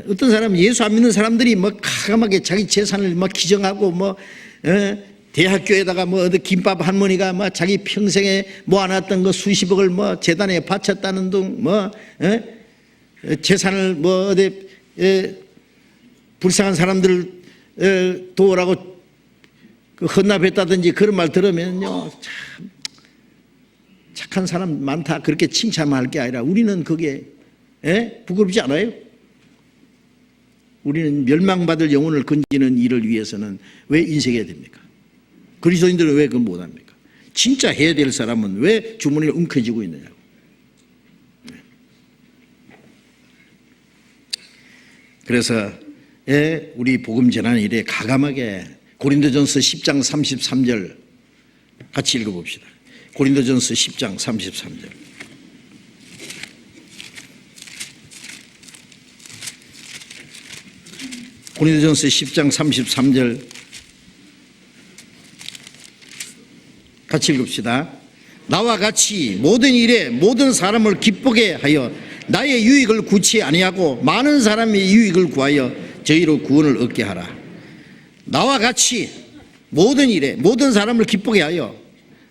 어떤 사람 예수 안 믿는 사람들이 뭐 가감하게 자기 재산을 막 기증하고 뭐 대학교에다가 뭐 어디 김밥 할머니가 뭐 자기 평생에 모아놨던 거 수십억을 뭐 재단에 바쳤다는 등 뭐 재산을 뭐 어디 불쌍한 사람들 도우라고 헌납했다든지 그런 말 들으면요 참 착한 사람 많다 그렇게 칭찬할 게 아니라 우리는 그게 부끄럽지 않아요? 우리는 멸망받을 영혼을 건지는 일을 위해서는 왜 인색해야 됩니까? 그리스도인들은 왜 그걸 못합니까? 진짜 해야 될 사람은 왜 주머니를 움켜쥐고 있느냐고. 그래서 우리 복음 전하는 일에 가감하게 고린도전서 10장 33절 같이 읽어봅시다. 고린도전서 10장 33절. 고린도전서 10장 33절 같이 읽읍시다. 나와 같이 모든 일에 모든 사람을 기쁘게 하여 나의 유익을 구치 아니하고 많은 사람의 유익을 구하여 저희로 구원을 얻게 하라. 나와 같이 모든 일에 모든 사람을 기쁘게 하여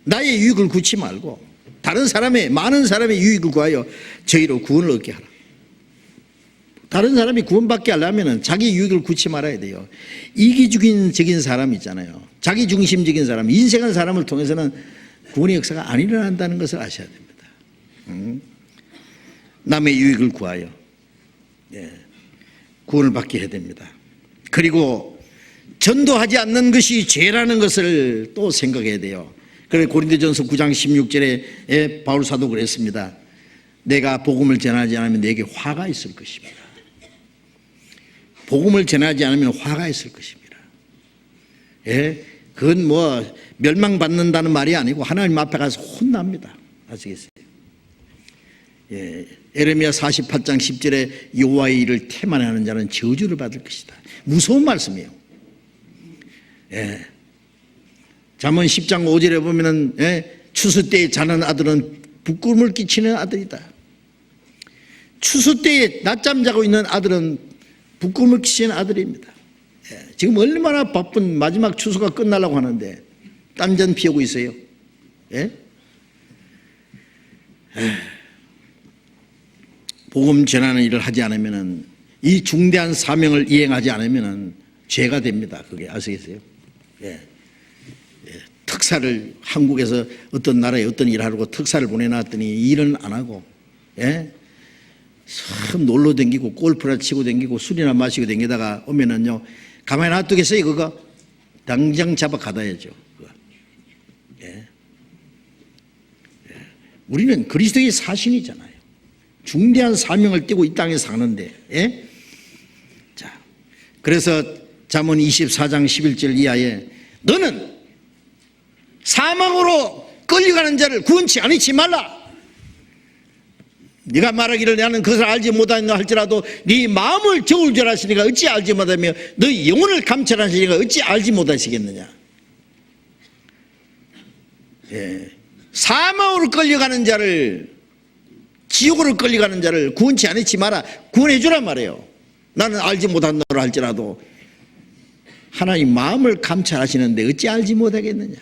나의 유익을 구치 말고 다른 사람의 많은 사람의 유익을 구하여 저희로 구원을 얻게 하라. 다른 사람이 구원받게 하려면 자기 유익을 구치 말아야 돼요. 이기주의적인 사람 있잖아요. 자기 중심적인 사람, 인생한 사람을 통해서는 구원의 역사가 안 일어난다는 것을 아셔야 됩니다. 남의 유익을 구하여 구원을 받게 해야 됩니다. 그리고 전도하지 않는 것이 죄라는 것을 또 생각해야 돼요. 그래서 고린도전서 9장 16절에 바울 사도 그랬습니다. 내가 복음을 전하지 않으면 내게 화가 있을 것입니다. 복음을 전하지 않으면 화가 있을 것입니다. 그건 뭐 멸망받는다는 말이 아니고 하나님 앞에 가서 혼납니다. 아시겠어요? 에레미야 48장 10절에 여호와의 일을 태만하는 자는 저주를 받을 것이다. 무서운 말씀이에요. 잠언 10장 5절에 보면은 추수 때에 자는 아들은 부끄러움을 끼치는 아들이다. 추수 때에 낮잠 자고 있는 아들은 부끄러움을 끼치는 아들입니다. 지금 얼마나 바쁜 마지막 추수가 끝나려고 하는데 딴전 피우고 있어요. 복음 전하는 일을 하지 않으면 이 중대한 사명을 이행하지 않으면 죄가 됩니다. 그게 아시겠어요? 특사를 한국에서 어떤 나라에 어떤 일을 하려고 특사를 보내놨더니 일은 안 하고 참 놀러 댕기고 골프나 치고 댕기고 술이나 마시고 댕기다가 오면은요 가만히 놔두겠어요? 그거 당장 잡아 가다야죠. 우리는 그리스도의 사신이잖아요. 중대한 사명을 띠고 이 땅에 사는데 자, 그래서 잠언 24장 11절 이하에 너는 사망으로 끌려가는 자를 구원치 아니치 말라. 네가 말하기를 나는 그것을 알지 못하는가 할지라도 네 마음을 저울 줄 아시니까 어찌 알지 못하며 너 영혼을 감찰하시니까 어찌 알지 못하시겠느냐. 사망으로 끌려가는 자를 지옥으로 끌려가는 자를 구원치 않지 마라. 구원해 주란 말이에요. 나는 알지 못한 너를 할지라도 하나님 마음을 감찰하시는데 어찌 알지 못하겠느냐.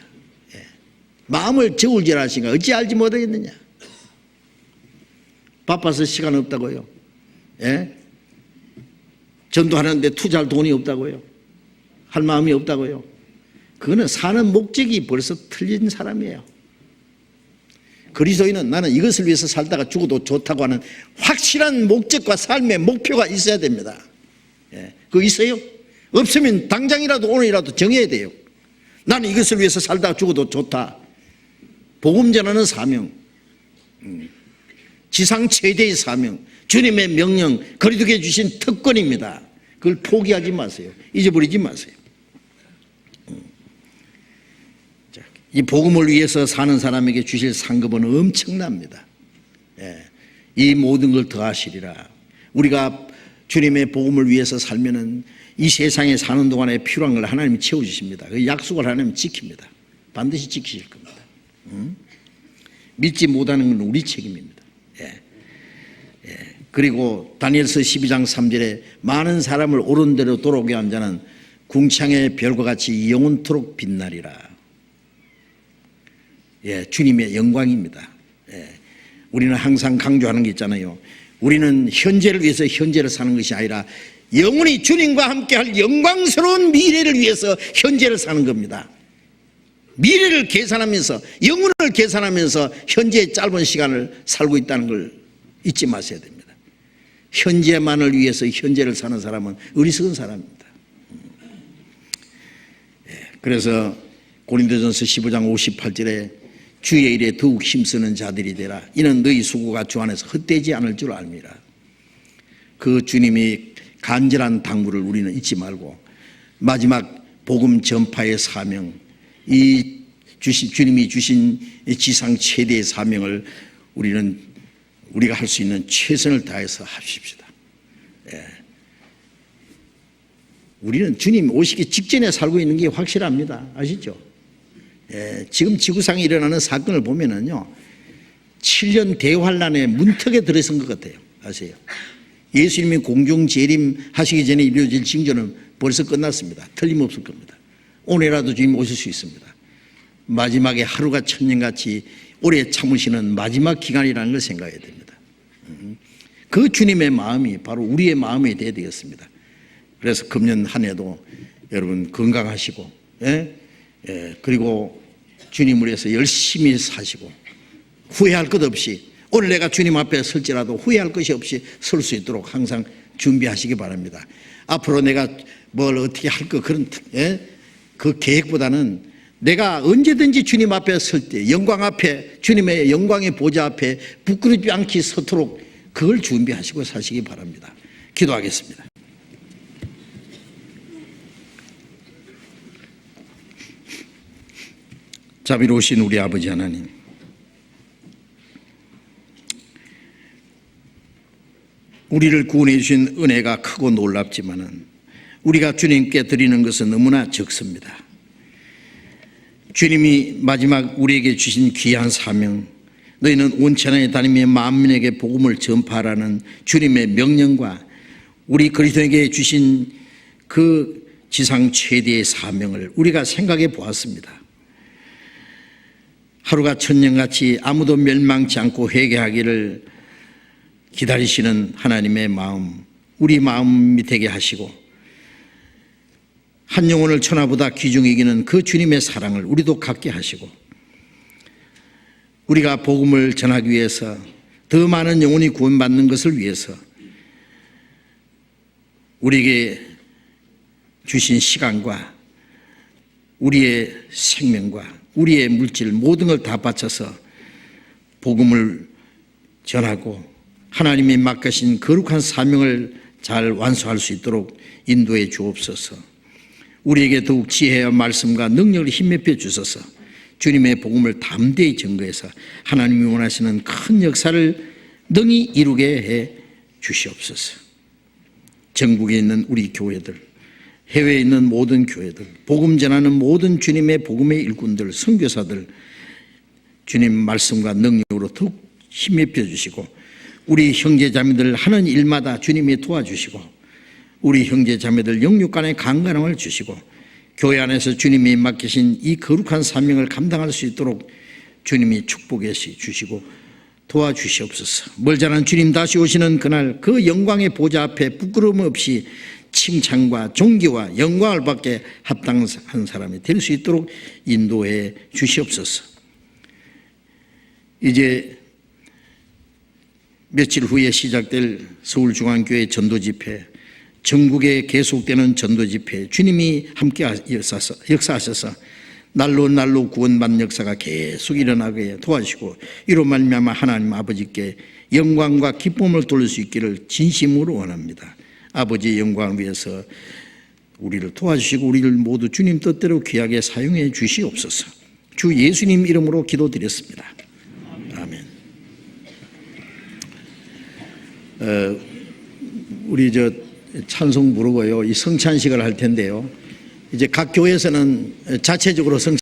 마음을 저울 줄 아시니까 어찌 알지 못하겠느냐. 바빠서 시간 없다고요. 전도하는데 투자할 돈이 없다고요. 할 마음이 없다고요. 그거는 사는 목적이 벌써 틀린 사람이에요. 그리스도인은 나는 이것을 위해서 살다가 죽어도 좋다고 하는 확실한 목적과 삶의 목표가 있어야 됩니다. 그거 있어요? 없으면 당장이라도 오늘이라도 정해야 돼요. 나는 이것을 위해서 살다 죽어도 좋다. 복음 전하는 사명, 지상 최대의 사명, 주님의 명령, 거리두게 주신 특권입니다. 그걸 포기하지 마세요. 잊어버리지 마세요. 이 복음을 위해서 사는 사람에게 주실 상급은 엄청납니다. 이 모든 걸 더하시리라. 우리가 주님의 복음을 위해서 살면은 이 세상에 사는 동안에 필요한 걸 하나님이 채워주십니다. 그 약속을 하나님이 지킵니다. 반드시 지키실 겁니다. 믿지 못하는 건 우리 책임입니다. 그리고 다니엘서 12장 3절에 많은 사람을 옳은 대로 돌아오게 한 자는 궁창의 별과 같이 영원토록 빛나리라. 주님의 영광입니다. 우리는 항상 강조하는 게 있잖아요. 우리는 현재를 위해서 현재를 사는 것이 아니라 영원히 주님과 함께할 영광스러운 미래를 위해서 현재를 사는 겁니다. 미래를 계산하면서, 영혼을 계산하면서 현재의 짧은 시간을 살고 있다는 걸 잊지 마셔야 됩니다. 현재만을 위해서 현재를 사는 사람은 어리석은 사람입니다. 그래서 고린도전서 15장 58절에 주의 일에 더욱 힘쓰는 자들이 되라. 이는 너희 수고가 주 안에서 헛되지 않을 줄 압니다. 그 주님이 간절한 당부를 우리는 잊지 말고 마지막 복음 전파의 사명, 주님이 주신 지상 최대의 사명을 우리가 할 수 있는 최선을 다해서 합시다. 우리는 주님 오시기 직전에 살고 있는 게 확실합니다. 아시죠? 지금 지구상에 일어나는 사건을 보면은요, 7년 대환란의 문턱에 들어선 것 같아요. 아세요? 예수님이 공중 재림하시기 전에 이루어질 징조는 벌써 끝났습니다. 틀림없을 겁니다. 오늘이라도 주님 오실 수 있습니다. 마지막에 하루가 천년같이 오래 참으시는 마지막 기간이라는 걸 생각해야 됩니다. 그 주님의 마음이 바로 우리의 마음이 되어야 되겠습니다. 그래서 금년 한 해도 여러분 건강하시고, 그리고 주님을 위해서 열심히 사시고 후회할 것 없이, 오늘 내가 주님 앞에 설지라도 후회할 것이 없이 설 수 있도록 항상 준비하시기 바랍니다. 앞으로 내가 뭘 어떻게 할 거 그런 그 계획보다는 내가 언제든지 주님 앞에 설 때 영광 앞에, 주님의 영광의 보좌 앞에 부끄럽지 않게 서도록 그걸 준비하시고 사시기 바랍니다. 기도하겠습니다. 자비로우신 우리 아버지 하나님, 우리를 구원해 주신 은혜가 크고 놀랍지만은 우리가 주님께 드리는 것은 너무나 적습니다. 주님이 마지막 우리에게 주신 귀한 사명, 너희는 온 천하에 다니며 만민에게 복음을 전파하라는 주님의 명령과 우리 그리스도에게 주신 그 지상 최대의 사명을 우리가 생각해 보았습니다. 하루가 천년같이 아무도 멸망치 않고 회개하기를 기다리시는 하나님의 마음, 우리 마음이 되게 하시고 한 영혼을 천하보다 귀중히 여기는 그 주님의 사랑을 우리도 갖게 하시고, 우리가 복음을 전하기 위해서 더 많은 영혼이 구원받는 것을 위해서 우리에게 주신 시간과 우리의 생명과 우리의 물질 모든 걸 다 바쳐서 복음을 전하고 하나님이 맡기신 거룩한 사명을 잘 완수할 수 있도록 인도해 주옵소서. 우리에게 더욱 지혜와 말씀과 능력을 힘입혀 주소서. 주님의 복음을 담대히 증거해서 하나님이 원하시는 큰 역사를 능히 이루게 해 주시옵소서. 전국에 있는 우리 교회들, 해외에 있는 모든 교회들, 복음 전하는 모든 주님의 복음의 일꾼들, 선교사들, 주님 말씀과 능력으로 더욱 힘입혀 주시고 우리 형제자매들 하는 일마다 주님이 도와주시고 우리 형제자매들 영육간의 강건함을 주시고 교회 안에서 주님이 맡기신 이 거룩한 사명을 감당할 수 있도록 주님이 축복해 주시고 도와주시옵소서. 멀잖은 주님 다시 오시는 그날 그 영광의 보좌 앞에 부끄러움 없이 칭찬과 존귀와 영광을 받게 합당한 사람이 될 수 있도록 인도해 주시옵소서. 이제 며칠 후에 시작될 서울중앙교회 전도집회, 전국에 계속되는 전도 집회 주님이 함께 역사하셔서 날로 날로 구원받는 역사가 계속 일어나게 도와주시고 이로 말미암아 하나님 아버지께 영광과 기쁨을 돌릴 수 있기를 진심으로 원합니다. 아버지의 영광을 위해서 우리를 도와주시고 우리를 모두 주님 뜻대로 귀하게 사용해 주시옵소서. 주 예수님 이름으로 기도드렸습니다. 아멘. 우리 찬송 부르고요. 이 성찬식을 할 텐데요. 이제 각 교회에서는 자체적으로 성찬